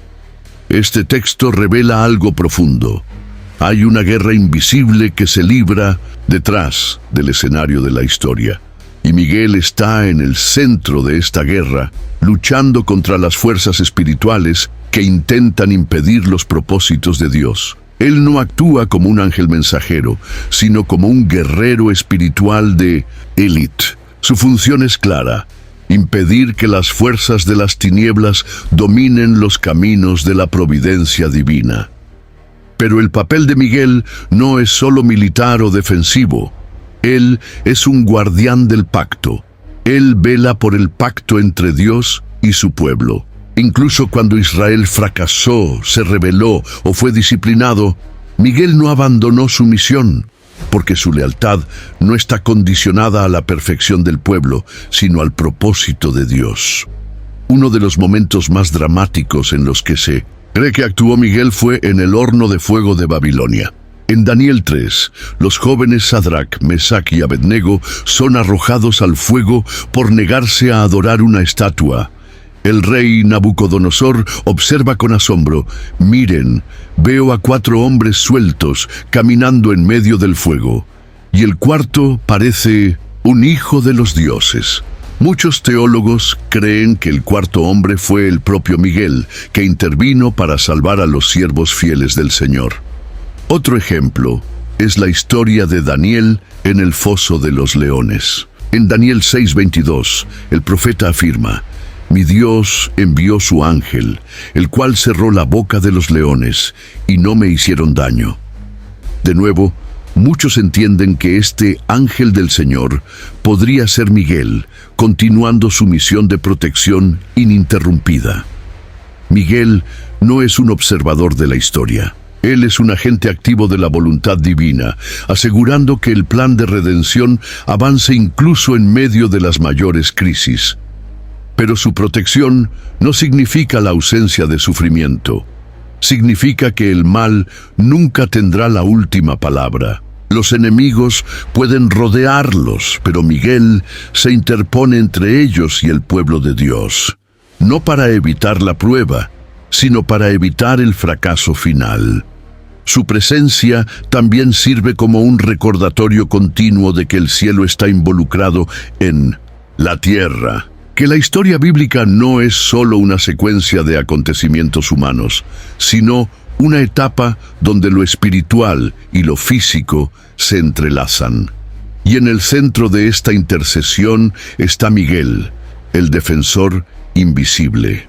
Este texto revela algo profundo. Hay una guerra invisible que se libra detrás del escenario de la historia. Y Miguel está en el centro de esta guerra, luchando contra las fuerzas espirituales que intentan impedir los propósitos de Dios. Él no actúa como un ángel mensajero, sino como un guerrero espiritual de élite. Su función es clara: impedir que las fuerzas de las tinieblas dominen los caminos de la providencia divina. Pero el papel de Miguel no es solo militar o defensivo. Él es un guardián del pacto. Él vela por el pacto entre Dios y su pueblo. Incluso cuando Israel fracasó, se rebeló o fue disciplinado, Miguel no abandonó su misión, porque su lealtad no está condicionada a la perfección del pueblo, sino al propósito de Dios. Uno de los momentos más dramáticos en los que se cree que actuó Miguel fue en el horno de fuego de Babilonia. En Daniel 3, los jóvenes Sadrach, Mesach y Abednego son arrojados al fuego por negarse a adorar una estatua. El rey Nabucodonosor observa con asombro: miren, veo a 4 hombres sueltos caminando en medio del fuego, y el cuarto parece un hijo de los dioses. Muchos teólogos creen que el cuarto hombre fue el propio Miguel, que intervino para salvar a los siervos fieles del Señor. Otro ejemplo es la historia de Daniel en el foso de los leones. En Daniel 6:22, el profeta afirma: mi Dios envió su ángel, el cual cerró la boca de los leones, y no me hicieron daño. De nuevo, muchos entienden que este ángel del Señor podría ser Miguel, continuando su misión de protección ininterrumpida. Miguel no es un observador de la historia. Él es un agente activo de la voluntad divina, asegurando que el plan de redención avance incluso en medio de las mayores crisis. Pero su protección no significa la ausencia de sufrimiento. Significa que el mal nunca tendrá la última palabra. Los enemigos pueden rodearlos, pero Miguel se interpone entre ellos y el pueblo de Dios, no para evitar la prueba, sino para evitar el fracaso final. Su presencia también sirve como un recordatorio continuo de que el cielo está involucrado en la tierra, que la historia bíblica no es solo una secuencia de acontecimientos humanos, sino una etapa donde lo espiritual y lo físico se entrelazan. Y en el centro de esta intercesión está Miguel, el defensor invisible.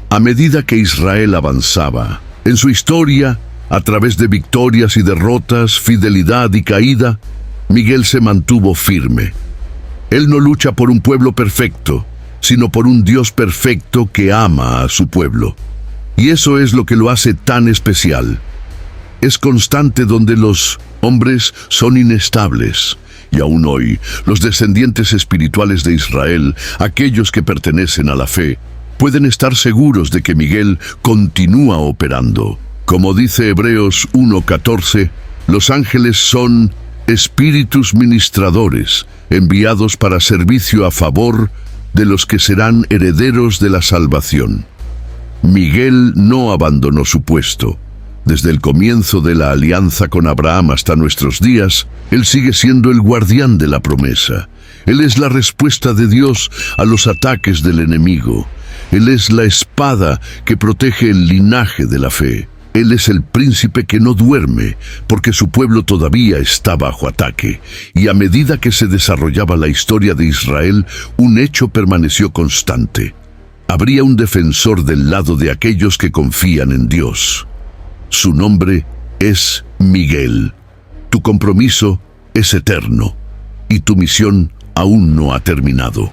A medida que Israel avanzaba en su historia, a través de victorias y derrotas, fidelidad y caída, Miguel se mantuvo firme. Él no lucha por un pueblo perfecto, sino por un Dios perfecto que ama a su pueblo. Y eso es lo que lo hace tan especial. Es constante donde los hombres son inestables. Y aún hoy, los descendientes espirituales de Israel, aquellos que pertenecen a la fe, pueden estar seguros de que Miguel continúa operando. Como dice Hebreos 1:14, los ángeles son espíritus ministradores, enviados para servicio a favor de los que serán herederos de la salvación. Miguel no abandonó su puesto. Desde el comienzo de la alianza con Abraham hasta nuestros días, él sigue siendo el guardián de la promesa. Él es la respuesta de Dios a los ataques del enemigo. Él es la espada que protege el linaje de la fe. Él es el príncipe que no duerme, porque su pueblo todavía está bajo ataque. Y a medida que se desarrollaba la historia de Israel, un hecho permaneció constante. Habría un defensor del lado de aquellos que confían en Dios. Su nombre es Miguel. Tu compromiso es eterno, y tu misión aún no ha terminado.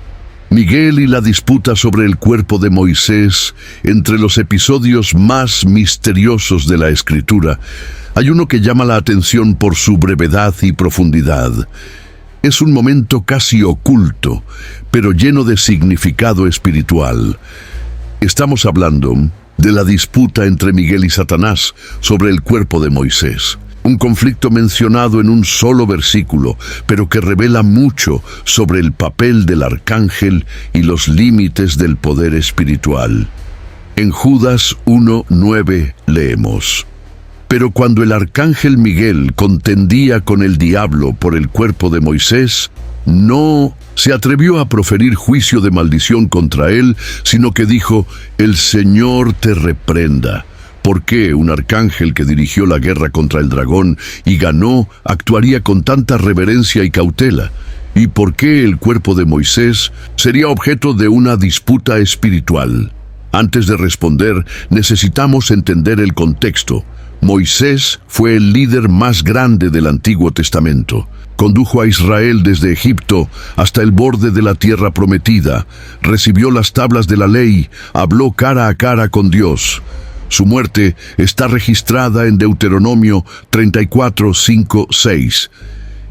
Miguel y la disputa sobre el cuerpo de Moisés, entre los episodios más misteriosos de la Escritura, hay uno que llama la atención por su brevedad y profundidad. Es un momento casi oculto, pero lleno de significado espiritual. Estamos hablando de la disputa entre Miguel y Satanás sobre el cuerpo de Moisés. Un conflicto mencionado en un solo versículo, pero que revela mucho sobre el papel del arcángel y los límites del poder espiritual. En Judas 1:9 leemos: pero cuando el arcángel Miguel contendía con el diablo por el cuerpo de Moisés, no se atrevió a proferir juicio de maldición contra él, sino que dijo: el Señor te reprenda. ¿Por qué un arcángel que dirigió la guerra contra el dragón y ganó actuaría con tanta reverencia y cautela? ¿Y por qué el cuerpo de Moisés sería objeto de una disputa espiritual? Antes de responder, necesitamos entender el contexto. Moisés fue el líder más grande del Antiguo Testamento. Condujo a Israel desde Egipto hasta el borde de la tierra prometida, recibió las tablas de la ley, habló cara a cara con Dios. Su muerte está registrada en Deuteronomio 34, 5, 6.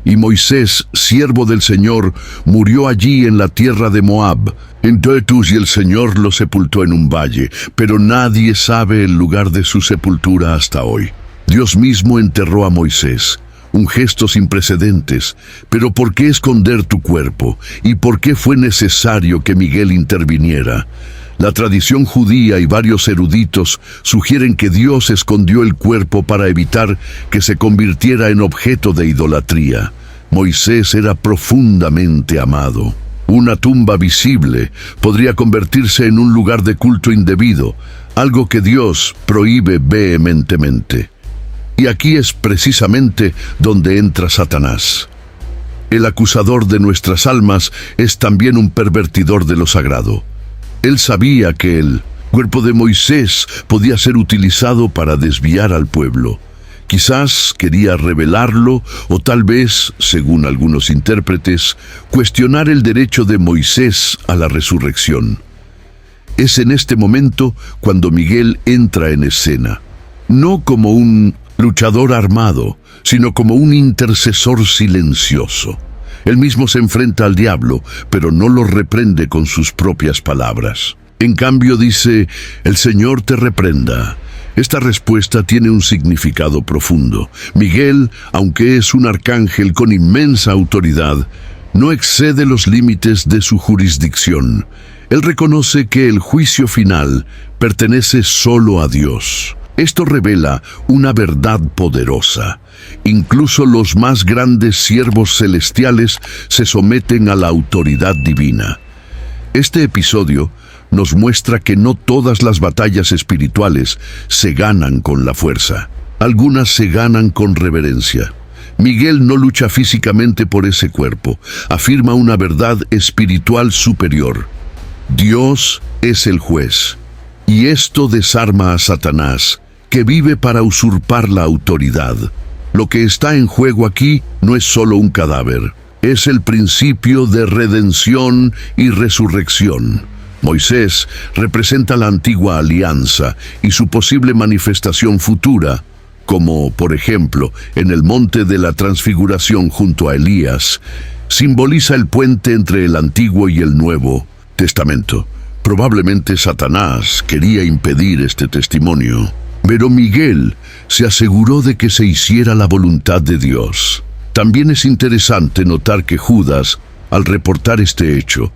Y Moisés, siervo del Señor, murió allí en la tierra de Moab, Entonces y el Señor lo sepultó en un valle, pero nadie sabe el lugar de su sepultura hasta hoy. Dios mismo enterró a Moisés, un gesto sin precedentes, pero ¿por qué esconder tu cuerpo? ¿Y por qué fue necesario que Miguel interviniera? La tradición judía y varios eruditos sugieren que Dios escondió el cuerpo para evitar que se convirtiera en objeto de idolatría. Moisés era profundamente amado. Una tumba visible podría convertirse en un lugar de culto indebido, algo que Dios prohíbe vehementemente. Y aquí es precisamente donde entra Satanás. El acusador de nuestras almas es también un pervertidor de lo sagrado. Él sabía que el cuerpo de Moisés podía ser utilizado para desviar al pueblo. Quizás quería revelarlo o tal vez, según algunos intérpretes, cuestionar el derecho de Moisés a la resurrección. Es en este momento cuando Miguel entra en escena, no como un luchador armado, sino como un intercesor silencioso. Él mismo se enfrenta al diablo, pero no lo reprende con sus propias palabras. En cambio dice, «El Señor te reprenda». Esta respuesta tiene un significado profundo. Miguel, aunque es un arcángel con inmensa autoridad, no excede los límites de su jurisdicción. Él reconoce que el juicio final pertenece solo a Dios. Esto revela una verdad poderosa. Incluso los más grandes siervos celestiales se someten a la autoridad divina. Este episodio nos muestra que no todas las batallas espirituales se ganan con la fuerza. Algunas se ganan con reverencia. Miguel no lucha físicamente por ese cuerpo, afirma una verdad espiritual superior. Dios es el juez, y esto desarma a Satanás, que vive para usurpar la autoridad. Lo que está en juego aquí no es solo un cadáver, es el principio de redención y resurrección. Moisés representa la antigua alianza y su posible manifestación futura, como, por ejemplo, en el monte de la transfiguración junto a Elías, simboliza el puente entre el Antiguo y el Nuevo Testamento. Probablemente Satanás quería impedir este testimonio, pero Miguel se aseguró de que se hiciera la voluntad de Dios. También es interesante notar que Judas, al reportar este hecho,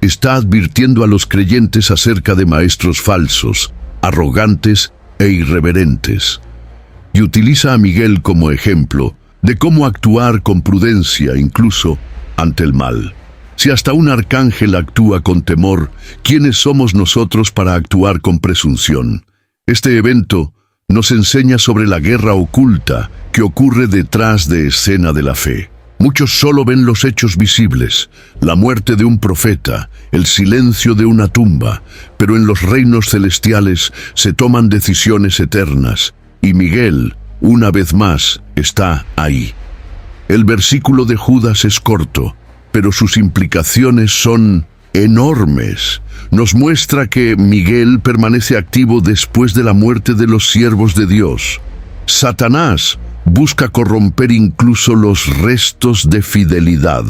está advirtiendo a los creyentes acerca de maestros falsos, arrogantes e irreverentes, y utiliza a Miguel como ejemplo de cómo actuar con prudencia incluso ante el mal. Si hasta un arcángel actúa con temor, ¿quiénes somos nosotros para actuar con presunción? Este evento nos enseña sobre la guerra oculta que ocurre detrás de escena de la fe. Muchos solo ven los hechos visibles, la muerte de un profeta, el silencio de una tumba, pero en los reinos celestiales se toman decisiones eternas, y Miguel, una vez más, está ahí. El versículo de Judas es corto, pero sus implicaciones son enormes. Nos muestra que Miguel permanece activo después de la muerte de los siervos de Dios. Satanás busca corromper incluso los restos de fidelidad.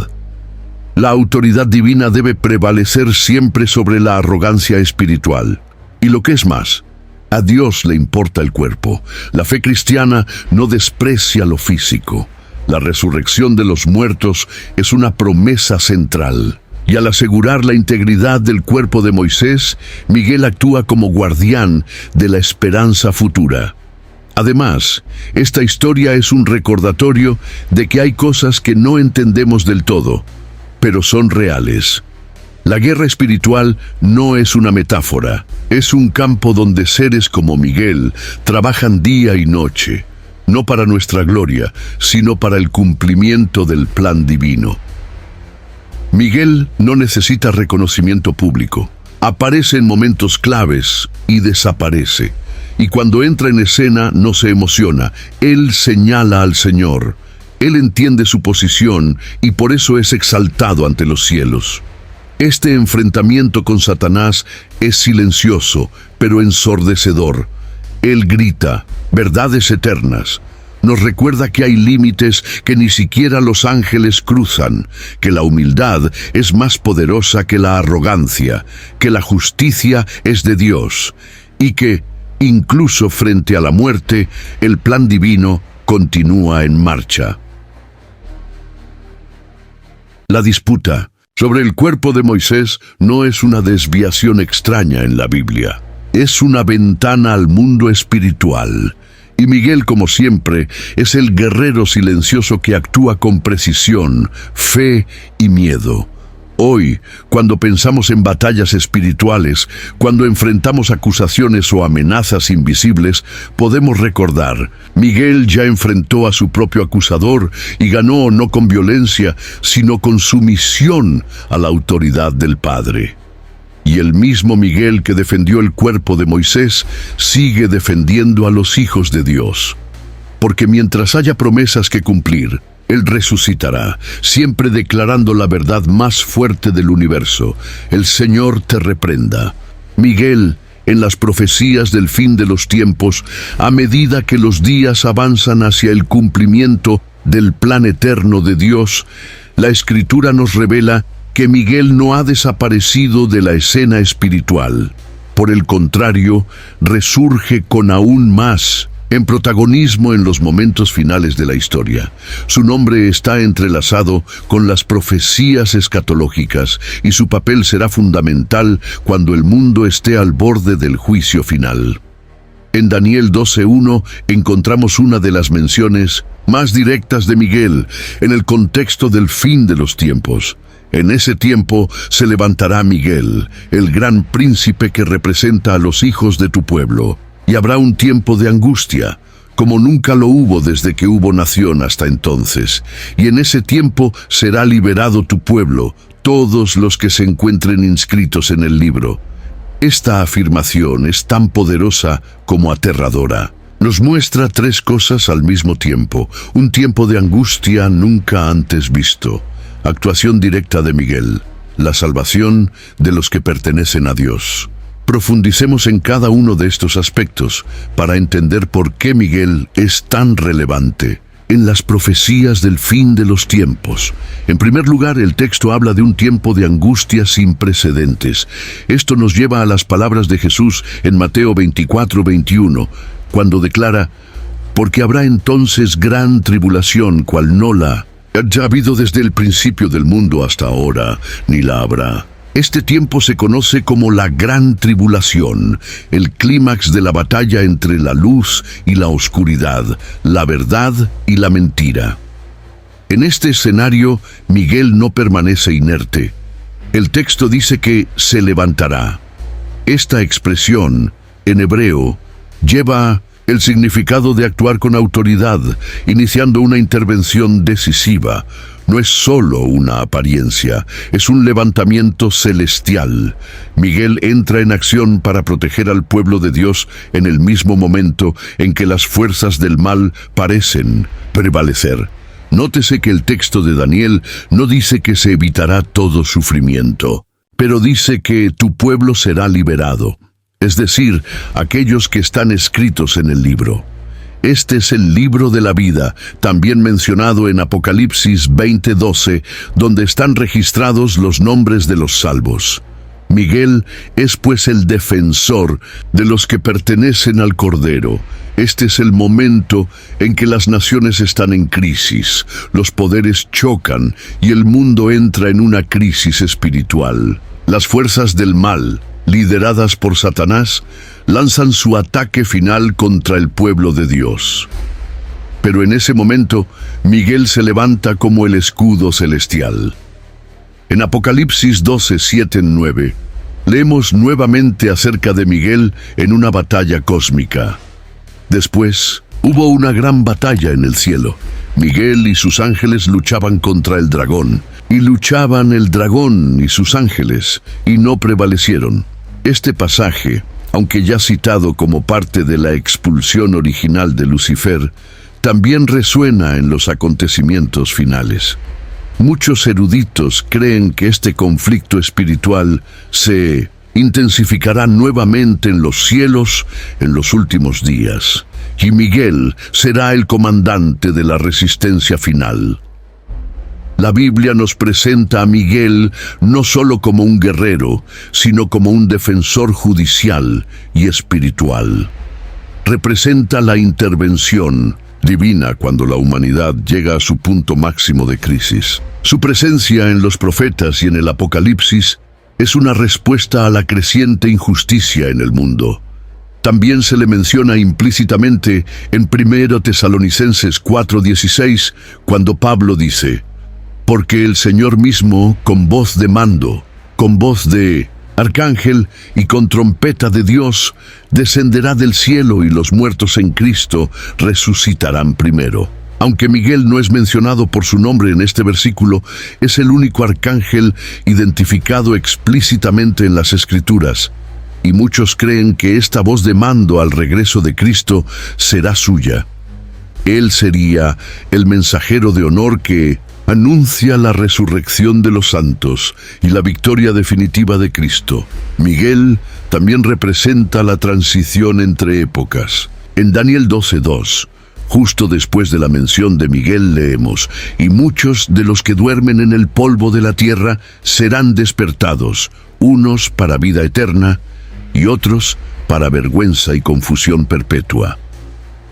La autoridad divina debe prevalecer siempre sobre la arrogancia espiritual. Y lo que es más, a Dios le importa el cuerpo. La fe cristiana no desprecia lo físico. La resurrección de los muertos es una promesa central. Y al asegurar la integridad del cuerpo de Moisés, Miguel actúa como guardián de la esperanza futura. Además, esta historia es un recordatorio de que hay cosas que no entendemos del todo, pero son reales. La guerra espiritual no es una metáfora, es un campo donde seres como Miguel trabajan día y noche, no para nuestra gloria, sino para el cumplimiento del plan divino. Miguel no necesita reconocimiento público. Aparece en momentos claves y desaparece. Y cuando entra en escena no se emociona. Él señala al Señor. Él entiende su posición y por eso es exaltado ante los cielos. Este enfrentamiento con Satanás es silencioso, pero ensordecedor. Él grita verdades eternas. Nos recuerda que hay límites que ni siquiera los ángeles cruzan, que la humildad es más poderosa que la arrogancia, que la justicia es de Dios y que, incluso frente a la muerte, el plan divino continúa en marcha. La disputa sobre el cuerpo de Moisés no es una desviación extraña en la Biblia. Es una ventana al mundo espiritual. Y Miguel, como siempre, es el guerrero silencioso que actúa con precisión, fe y miedo. Hoy, cuando pensamos en batallas espirituales, cuando enfrentamos acusaciones o amenazas invisibles, podemos recordar, Miguel ya enfrentó a su propio acusador y ganó no con violencia, sino con sumisión a la autoridad del Padre. Y el mismo Miguel que defendió el cuerpo de Moisés sigue defendiendo a los hijos de Dios. Porque mientras haya promesas que cumplir, Él resucitará, siempre declarando la verdad más fuerte del universo. El Señor te reprenda. Miguel, en las profecías del fin de los tiempos, a medida que los días avanzan hacia el cumplimiento del plan eterno de Dios, la Escritura nos revela que Miguel no ha desaparecido de la escena espiritual. Por el contrario, resurge con aún más en protagonismo en los momentos finales de la historia. Su nombre está entrelazado con las profecías escatológicas y su papel será fundamental cuando el mundo esté al borde del juicio final. En Daniel 12:1 encontramos una de las menciones más directas de Miguel en el contexto del fin de los tiempos. En ese tiempo se levantará Miguel, el gran príncipe que representa a los hijos de tu pueblo, y habrá un tiempo de angustia, como nunca lo hubo desde que hubo nación hasta entonces, y en ese tiempo será liberado tu pueblo, todos los que se encuentren inscritos en el libro. Esta afirmación es tan poderosa como aterradora. Nos muestra tres cosas al mismo tiempo, un tiempo de angustia nunca antes visto. Actuación directa de Miguel, la salvación de los que pertenecen a Dios. Profundicemos en cada uno de estos aspectos para entender por qué Miguel es tan relevante en las profecías del fin de los tiempos. En primer lugar, el texto habla de un tiempo de angustia sin precedentes. Esto nos lleva a las palabras de Jesús en Mateo 24:21, cuando declara: «Porque habrá entonces gran tribulación, cual no la ha habido desde el principio del mundo hasta ahora, ni la habrá». Este tiempo se conoce como la Gran Tribulación, el clímax de la batalla entre la luz y la oscuridad, la verdad y la mentira. En este escenario, Miguel no permanece inerte. El texto dice que se levantará. Esta expresión, en hebreo, lleva el significado de actuar con autoridad, iniciando una intervención decisiva. No es solo una apariencia, es un levantamiento celestial. Miguel entra en acción para proteger al pueblo de Dios en el mismo momento en que las fuerzas del mal parecen prevalecer. Nótese que el texto de Daniel no dice que se evitará todo sufrimiento, pero dice que tu pueblo será liberado, es decir, aquellos que están escritos en el libro. Este es el libro de la vida, también mencionado en Apocalipsis 20:12, donde están registrados los nombres de los salvos. Miguel es pues el defensor de los que pertenecen al Cordero. Este es el momento en que las naciones están en crisis, los poderes chocan y el mundo entra en una crisis espiritual. Las fuerzas del mal, lideradas por Satanás, lanzan su ataque final contra el pueblo de Dios. Pero en ese momento, Miguel se levanta como el escudo celestial. En Apocalipsis 12:7-9, leemos nuevamente acerca de Miguel en una batalla cósmica. Después, hubo una gran batalla en el cielo. Miguel y sus ángeles luchaban contra el dragón, y luchaban el dragón y sus ángeles, y no prevalecieron. Este pasaje, aunque ya citado como parte de la expulsión original de Lucifer, también resuena en los acontecimientos finales. Muchos eruditos creen que este conflicto espiritual se intensificará nuevamente en los cielos en los últimos días, y Miguel será el comandante de la resistencia final. La Biblia nos presenta a Miguel no solo como un guerrero, sino como un defensor judicial y espiritual. Representa la intervención divina cuando la humanidad llega a su punto máximo de crisis. Su presencia en los profetas y en el Apocalipsis es una respuesta a la creciente injusticia en el mundo. También se le menciona implícitamente en 1 Tesalonicenses 4:16, cuando Pablo dice: «Porque el Señor mismo, con voz de mando, con voz de arcángel y con trompeta de Dios, descenderá del cielo y los muertos en Cristo resucitarán primero». Aunque Miguel no es mencionado por su nombre en este versículo, es el único arcángel identificado explícitamente en las Escrituras, y muchos creen que esta voz de mando al regreso de Cristo será suya. Él sería el mensajero de honor que anuncia la resurrección de los santos y la victoria definitiva de Cristo. Miguel también representa la transición entre épocas. En Daniel 12:2, justo después de la mención de Miguel, leemos: «Y muchos de los que duermen en el polvo de la tierra serán despertados, unos para vida eterna y otros para vergüenza y confusión perpetua».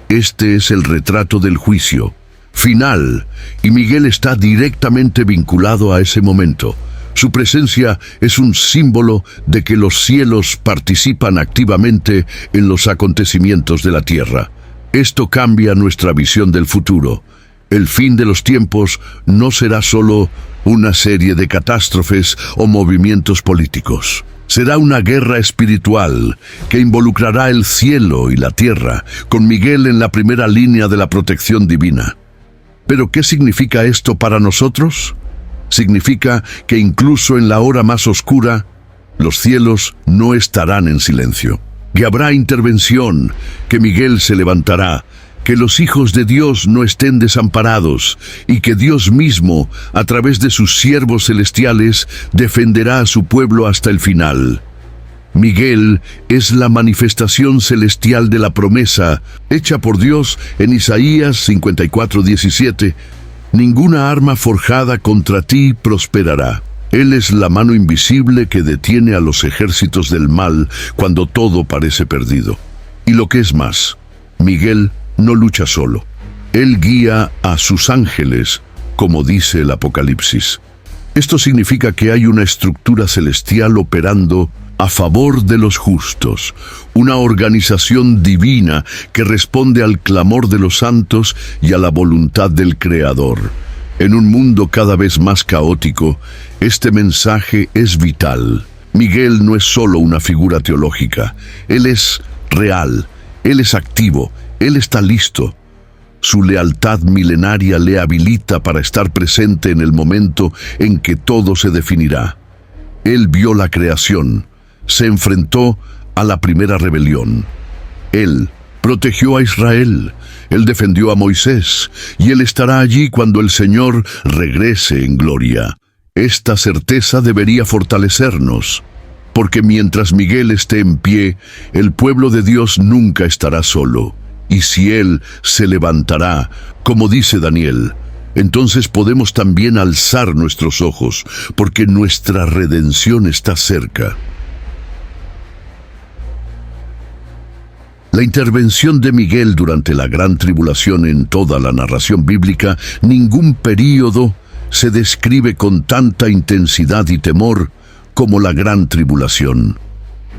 Este es el retrato del juicio final, y Miguel está directamente vinculado a ese momento. Su presencia es un símbolo de que los cielos participan activamente en los acontecimientos de la tierra. Esto cambia nuestra visión del futuro. El fin de los tiempos no será solo una serie de catástrofes o movimientos políticos. Será una guerra espiritual que involucrará el cielo y la tierra, con Miguel en la primera línea de la protección divina. ¿Pero qué significa esto para nosotros? Significa que incluso en la hora más oscura, los cielos no estarán en silencio. Que habrá intervención, que Miguel se levantará, que los hijos de Dios no estén desamparados y que Dios mismo, a través de sus siervos celestiales, defenderá a su pueblo hasta el final. Miguel es la manifestación celestial de la promesa hecha por Dios en Isaías 54:17. «Ninguna arma forjada contra ti prosperará». Él es la mano invisible que detiene a los ejércitos del mal cuando todo parece perdido. Y lo que es más, Miguel no lucha solo. Él guía a sus ángeles, como dice el Apocalipsis. Esto significa que hay una estructura celestial operando a favor de los justos, una organización divina que responde al clamor de los santos y a la voluntad del Creador. En un mundo cada vez más caótico, este mensaje es vital. Miguel no es solo una figura teológica, él es real, él es activo, él está listo. Su lealtad milenaria le habilita para estar presente en el momento en que todo se definirá. Él vio la creación, se enfrentó a la primera rebelión. Él protegió a Israel, Él defendió a Moisés, y Él estará allí cuando el Señor regrese en gloria. Esta certeza debería fortalecernos, porque mientras Miguel esté en pie, el pueblo de Dios nunca estará solo. Y si Él se levantará, como dice Daniel, entonces podemos también alzar nuestros ojos, porque nuestra redención está cerca. La intervención de Miguel durante la gran tribulación en toda la narración bíblica, ningún período se describe con tanta intensidad y temor como la gran tribulación.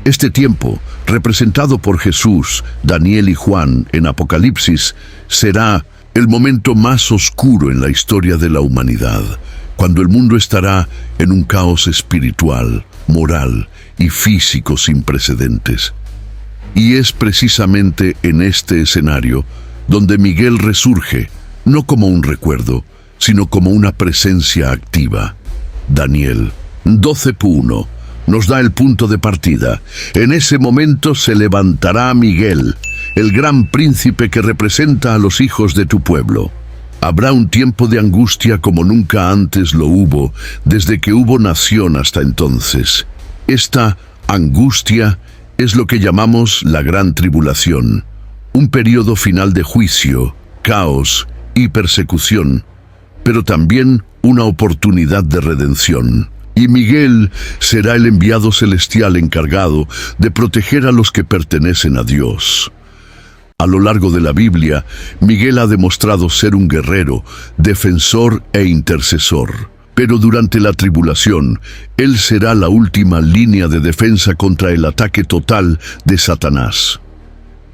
Este tiempo, representado por Jesús, Daniel y Juan en Apocalipsis, será el momento más oscuro en la historia de la humanidad, cuando el mundo estará en un caos espiritual, moral y físico sin precedentes. Y es precisamente en este escenario donde Miguel resurge, no como un recuerdo, sino como una presencia activa. Daniel 12:1 nos da el punto de partida. En ese momento se levantará Miguel, el gran príncipe que representa a los hijos de tu pueblo. Habrá un tiempo de angustia como nunca antes lo hubo, desde que hubo nación hasta entonces. Esta Angustia es lo que llamamos la gran tribulación, un periodo final de juicio, caos y persecución, pero también una oportunidad de redención. Y Miguel será el enviado celestial encargado de proteger a los que pertenecen a Dios. A lo largo de la Biblia, Miguel ha demostrado ser un guerrero, defensor e intercesor. Pero durante la tribulación, él será la última línea de defensa contra el ataque total de Satanás.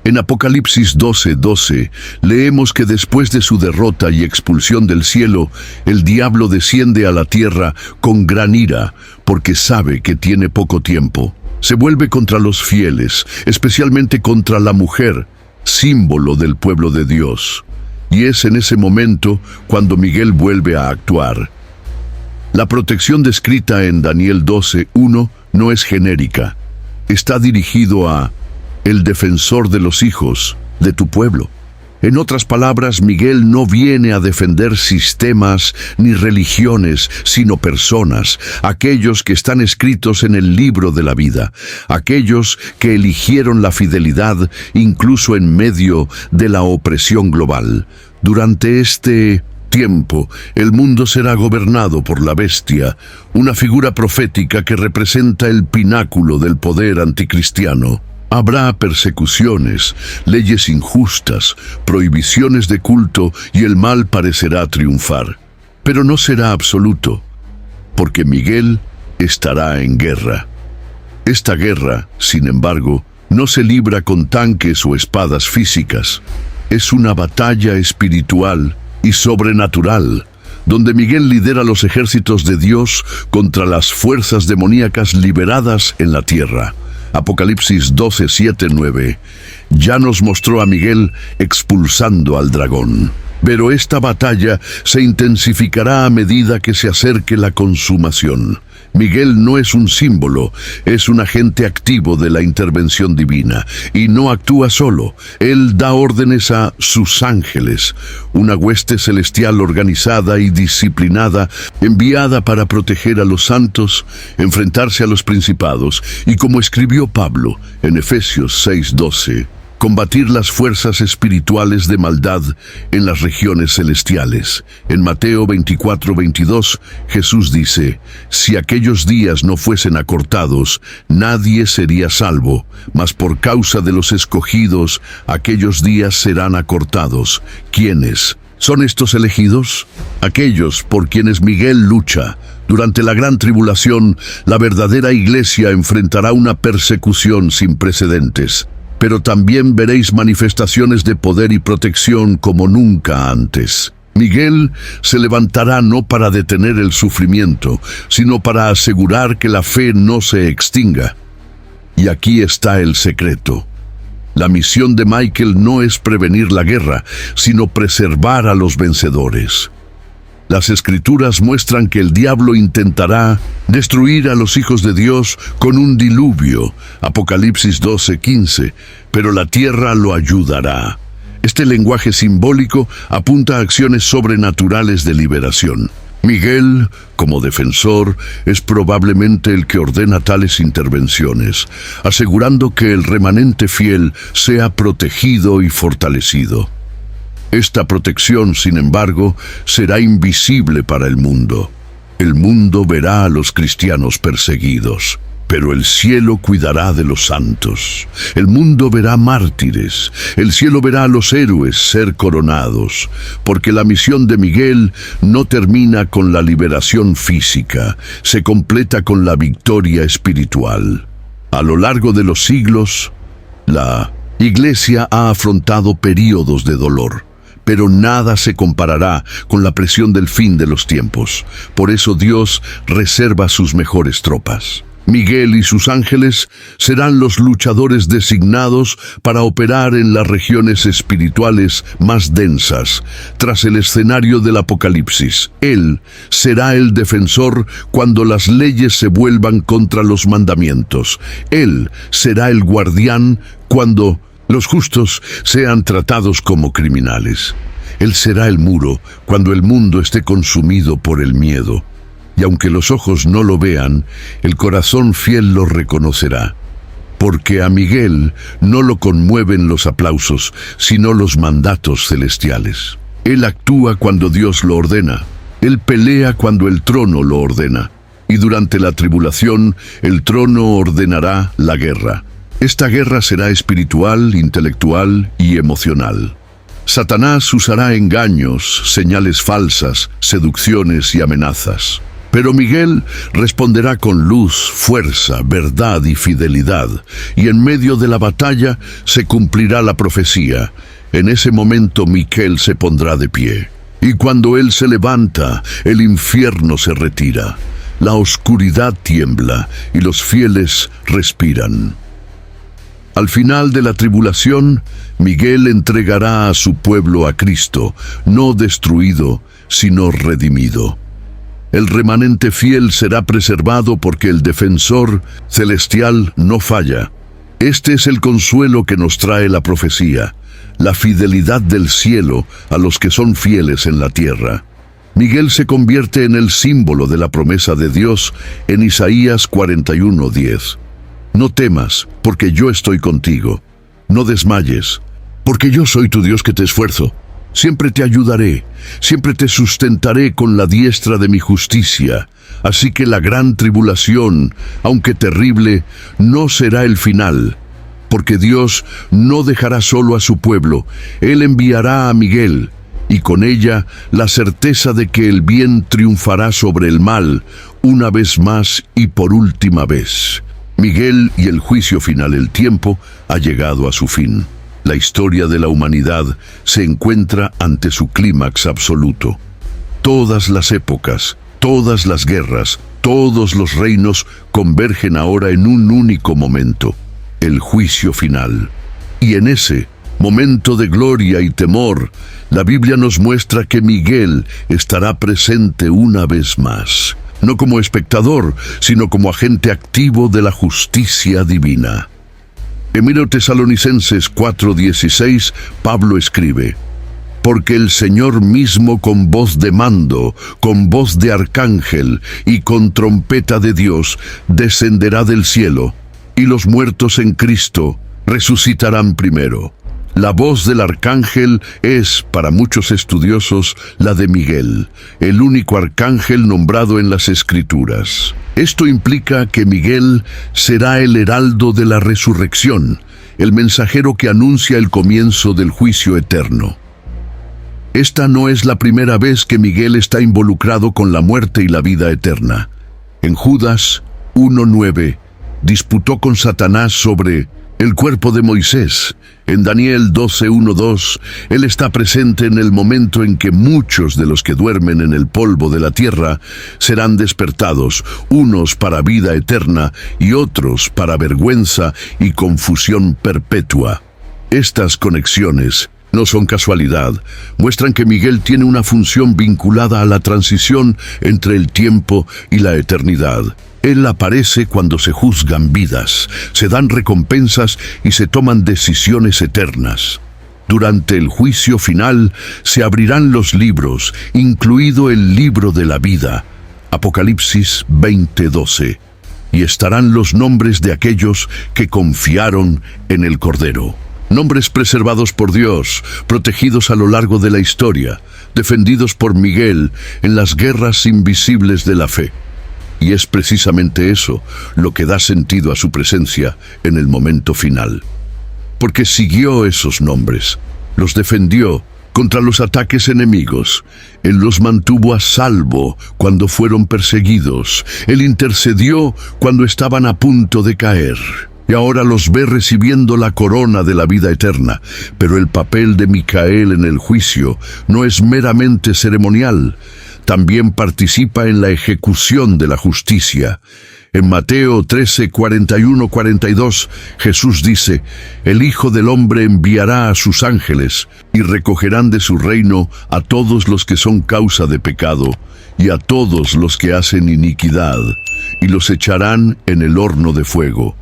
En Apocalipsis 12:12 leemos que después de su derrota y expulsión del cielo, el diablo desciende a la tierra con gran ira, porque sabe que tiene poco tiempo. Se vuelve contra los fieles, especialmente contra la mujer, símbolo del pueblo de Dios. Y es en ese momento cuando Miguel vuelve a actuar. La protección descrita en Daniel 12:1 no es genérica. Está dirigido a el defensor de los hijos de tu pueblo. En otras palabras, Miguel no viene a defender sistemas ni religiones, sino personas, aquellos que están escritos en el libro de la vida, aquellos que eligieron la fidelidad incluso en medio de la opresión global. Durante este tiempo, el mundo será gobernado por la bestia, una figura profética que representa el pináculo del poder anticristiano. Habrá persecuciones, leyes injustas, prohibiciones de culto y el mal parecerá triunfar. Pero no será absoluto, porque Miguel estará en guerra. Esta guerra, sin embargo, no se libra con tanques o espadas físicas. Es una batalla espiritual y sobrenatural, donde Miguel lidera los ejércitos de Dios contra las fuerzas demoníacas liberadas en la tierra. Apocalipsis 12:7-9 ya nos mostró a Miguel expulsando al dragón. Pero esta batalla se intensificará a medida que se acerque la consumación. Miguel no es un símbolo, es un agente activo de la intervención divina, y no actúa solo. Él da órdenes a sus ángeles, una hueste celestial organizada y disciplinada, enviada para proteger a los santos, enfrentarse a los principados, y como escribió Pablo en Efesios 6:12, combatir las fuerzas espirituales de maldad en las regiones celestiales. En Mateo 24:22, Jesús dice: si aquellos días no fuesen acortados, nadie sería salvo, mas por causa de los escogidos, aquellos días serán acortados. ¿Quiénes son estos elegidos? Aquellos por quienes Miguel lucha. Durante la gran tribulación, la verdadera iglesia enfrentará una persecución sin precedentes. Pero también veréis manifestaciones de poder y protección como nunca antes. Miguel se levantará no para detener el sufrimiento, sino para asegurar que la fe no se extinga. Y aquí está el secreto. La misión de Michael no es prevenir la guerra, sino preservar a los vencedores. Las Escrituras muestran que el diablo intentará destruir a los hijos de Dios con un diluvio, Apocalipsis 12:15, pero la tierra lo ayudará. Este lenguaje simbólico apunta a acciones sobrenaturales de liberación. Miguel, como defensor, es probablemente el que ordena tales intervenciones, asegurando que el remanente fiel sea protegido y fortalecido. Esta protección, sin embargo, será invisible para el mundo. El mundo verá a los cristianos perseguidos, pero el cielo cuidará de los santos. El mundo verá mártires, el cielo verá a los héroes ser coronados, porque la misión de Miguel no termina con la liberación física, se completa con la victoria espiritual. A lo largo de los siglos, la Iglesia ha afrontado períodos de dolor, pero nada se comparará con la presión del fin de los tiempos. Por eso Dios reserva sus mejores tropas. Miguel y sus ángeles serán los luchadores designados para operar en las regiones espirituales más densas, tras el escenario del Apocalipsis. Él será el defensor cuando las leyes se vuelvan contra los mandamientos. Él será el guardián cuando los justos sean tratados como criminales. Él será el muro cuando el mundo esté consumido por el miedo. y aunque los ojos no lo vean, el corazón fiel lo reconocerá. Porque a Miguel no lo conmueven los aplausos, sino los mandatos celestiales. Él actúa cuando Dios lo ordena. Él pelea cuando el trono lo ordena. Y durante la tribulación, el trono ordenará la guerra. Esta guerra será espiritual, intelectual y emocional. Satanás usará engaños, señales falsas, seducciones y amenazas. Pero Miguel responderá con luz, fuerza, verdad y fidelidad, y en medio de la batalla se cumplirá la profecía. En ese momento Miguel se pondrá de pie, y cuando él se levanta, el infierno se retira, la oscuridad tiembla y los fieles respiran. Al final de la tribulación, Miguel entregará a su pueblo a Cristo, no destruido, sino redimido. El remanente fiel será preservado porque el defensor celestial no falla. Este es el consuelo que nos trae la profecía, la fidelidad del cielo a los que son fieles en la tierra. Miguel se convierte en el símbolo de la promesa de Dios en Isaías 41:10. No temas, porque yo estoy contigo. No desmayes, porque yo soy tu Dios que te esfuerzo. Siempre te ayudaré, siempre te sustentaré con la diestra de mi justicia. Así que la gran tribulación, aunque terrible, no será el final, porque Dios no dejará solo a su pueblo. Él enviará a Miguel, y con ella la certeza de que el bien triunfará sobre el mal, una vez más y por última vez. Miguel y el juicio final, el tiempo ha llegado a su fin. La historia de la humanidad se encuentra ante su clímax absoluto. Todas las épocas, todas las guerras, todos los reinos convergen ahora en un único momento, el juicio final. Y en ese momento de gloria y temor, la Biblia nos muestra que Miguel estará presente una vez más, no como espectador, sino como agente activo de la justicia divina. En 1 Tesalonicenses 4:16, Pablo escribe: porque el Señor mismo con voz de mando, con voz de arcángel y con trompeta de Dios descenderá del cielo, y los muertos en Cristo resucitarán primero. La voz del arcángel es, para muchos estudiosos, la de Miguel, el único arcángel nombrado en las Escrituras. Esto implica que Miguel será el heraldo de la resurrección, el mensajero que anuncia el comienzo del juicio eterno. Esta no es la primera vez que Miguel está involucrado con la muerte y la vida eterna. En Judas 1:9, disputó con Satanás sobre el cuerpo de Moisés. En Daniel 12:1-2, él está presente en el momento en que muchos de los que duermen en el polvo de la tierra serán despertados, unos para vida eterna y otros para vergüenza y confusión perpetua. Estas conexiones no son casualidad, muestran que Miguel tiene una función vinculada a la transición entre el tiempo y la eternidad. Él aparece cuando se juzgan vidas, se dan recompensas y se toman decisiones eternas. Durante el juicio final se abrirán los libros, incluido el libro de la vida, Apocalipsis 20:12, y estarán los nombres de aquellos que confiaron en el Cordero. Nombres preservados por Dios, protegidos a lo largo de la historia, defendidos por Miguel en las guerras invisibles de la fe. Y es precisamente eso lo que da sentido a su presencia en el momento final. Porque siguió esos nombres, los defendió contra los ataques enemigos. Él los mantuvo a salvo cuando fueron perseguidos. Él intercedió cuando estaban a punto de caer. Y ahora los ve recibiendo la corona de la vida eterna. Pero el papel de Micael en el juicio no es meramente ceremonial. También participa en la ejecución de la justicia. En Mateo 13:41-42, Jesús dice: el Hijo del Hombre enviará a sus ángeles y recogerán de su reino a todos los que son causa de pecado y a todos los que hacen iniquidad, y los echarán en el horno de fuego.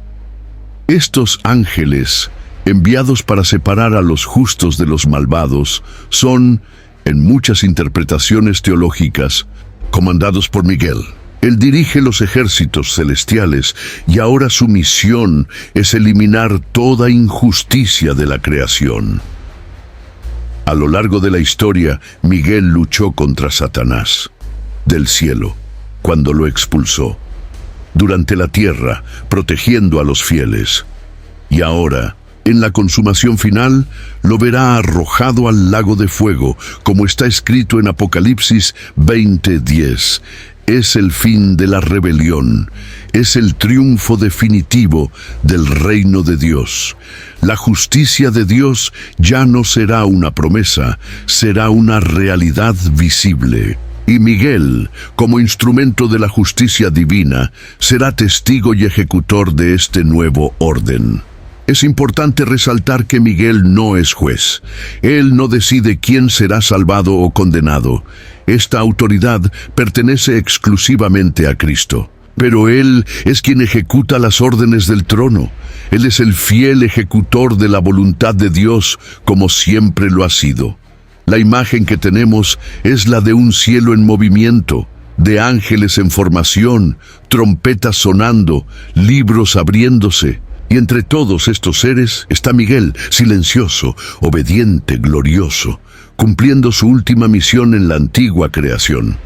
Estos ángeles, enviados para separar a los justos de los malvados, son, en muchas interpretaciones teológicas, comandados por Miguel. Él dirige los ejércitos celestiales y ahora su misión es eliminar toda injusticia de la creación. A lo largo de la historia, Miguel luchó contra Satanás del cielo cuando lo expulsó, durante la tierra, protegiendo a los fieles. Y ahora, en la consumación final, lo verá arrojado al lago de fuego, como está escrito en Apocalipsis 20:10. Es el fin de la rebelión, es el triunfo definitivo del reino de Dios. La justicia de Dios ya no será una promesa, será una realidad visible. Y Miguel, como instrumento de la justicia divina, será testigo y ejecutor de este nuevo orden. Es importante resaltar que Miguel no es juez. Él no decide quién será salvado o condenado. Esta autoridad pertenece exclusivamente a Cristo. Pero Él es quien ejecuta las órdenes del trono. Él es el fiel ejecutor de la voluntad de Dios, como siempre lo ha sido. La imagen que tenemos es la de un cielo en movimiento, de ángeles en formación, trompetas sonando, libros abriéndose. Y entre todos estos seres está Miguel, silencioso, obediente, glorioso, cumpliendo su última misión en la antigua creación.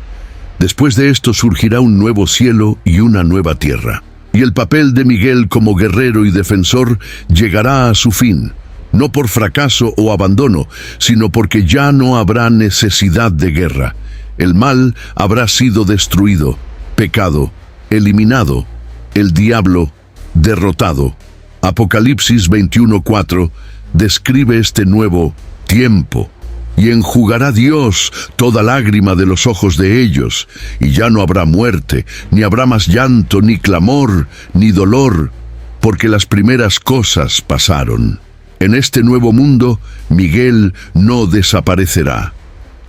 Después de esto surgirá un nuevo cielo y una nueva tierra. Y el papel de Miguel como guerrero y defensor llegará a su fin, no por fracaso o abandono, sino porque ya no habrá necesidad de guerra. El mal habrá sido destruido, pecado eliminado, el diablo derrotado. Apocalipsis 21:4 describe este nuevo tiempo. Y enjugará Dios toda lágrima de los ojos de ellos, y ya no habrá muerte, ni habrá más llanto, ni clamor, ni dolor, porque las primeras cosas pasaron. En este nuevo mundo, Miguel no desaparecerá.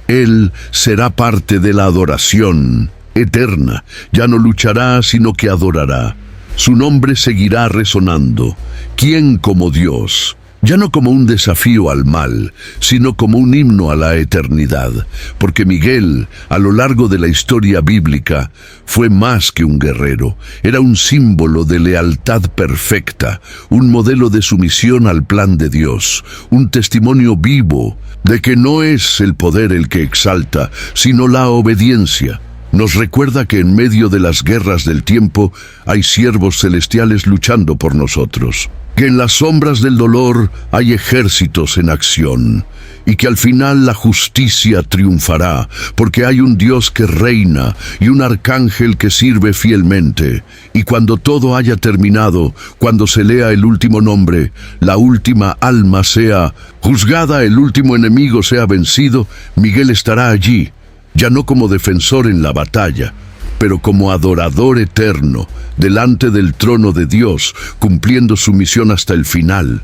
Él será parte de la adoración eterna. Ya no luchará, sino que adorará. Su nombre seguirá resonando. ¿Quién como Dios? Ya no como un desafío al mal, sino como un himno a la eternidad, porque Miguel, a lo largo de la historia bíblica, fue más que un guerrero, era un símbolo de lealtad perfecta, un modelo de sumisión al plan de Dios, un testimonio vivo de que no es el poder el que exalta, sino la obediencia. Nos recuerda que en medio de las guerras del tiempo hay siervos celestiales luchando por nosotros, que en las sombras del dolor hay ejércitos en acción, y que al final la justicia triunfará, porque hay un Dios que reina y un arcángel que sirve fielmente. Y cuando todo haya terminado, cuando se lea el último nombre, la última alma sea juzgada, el último enemigo sea vencido, Miguel estará allí, ya no como defensor en la batalla, pero como adorador eterno, delante del trono de Dios, cumpliendo su misión hasta el final.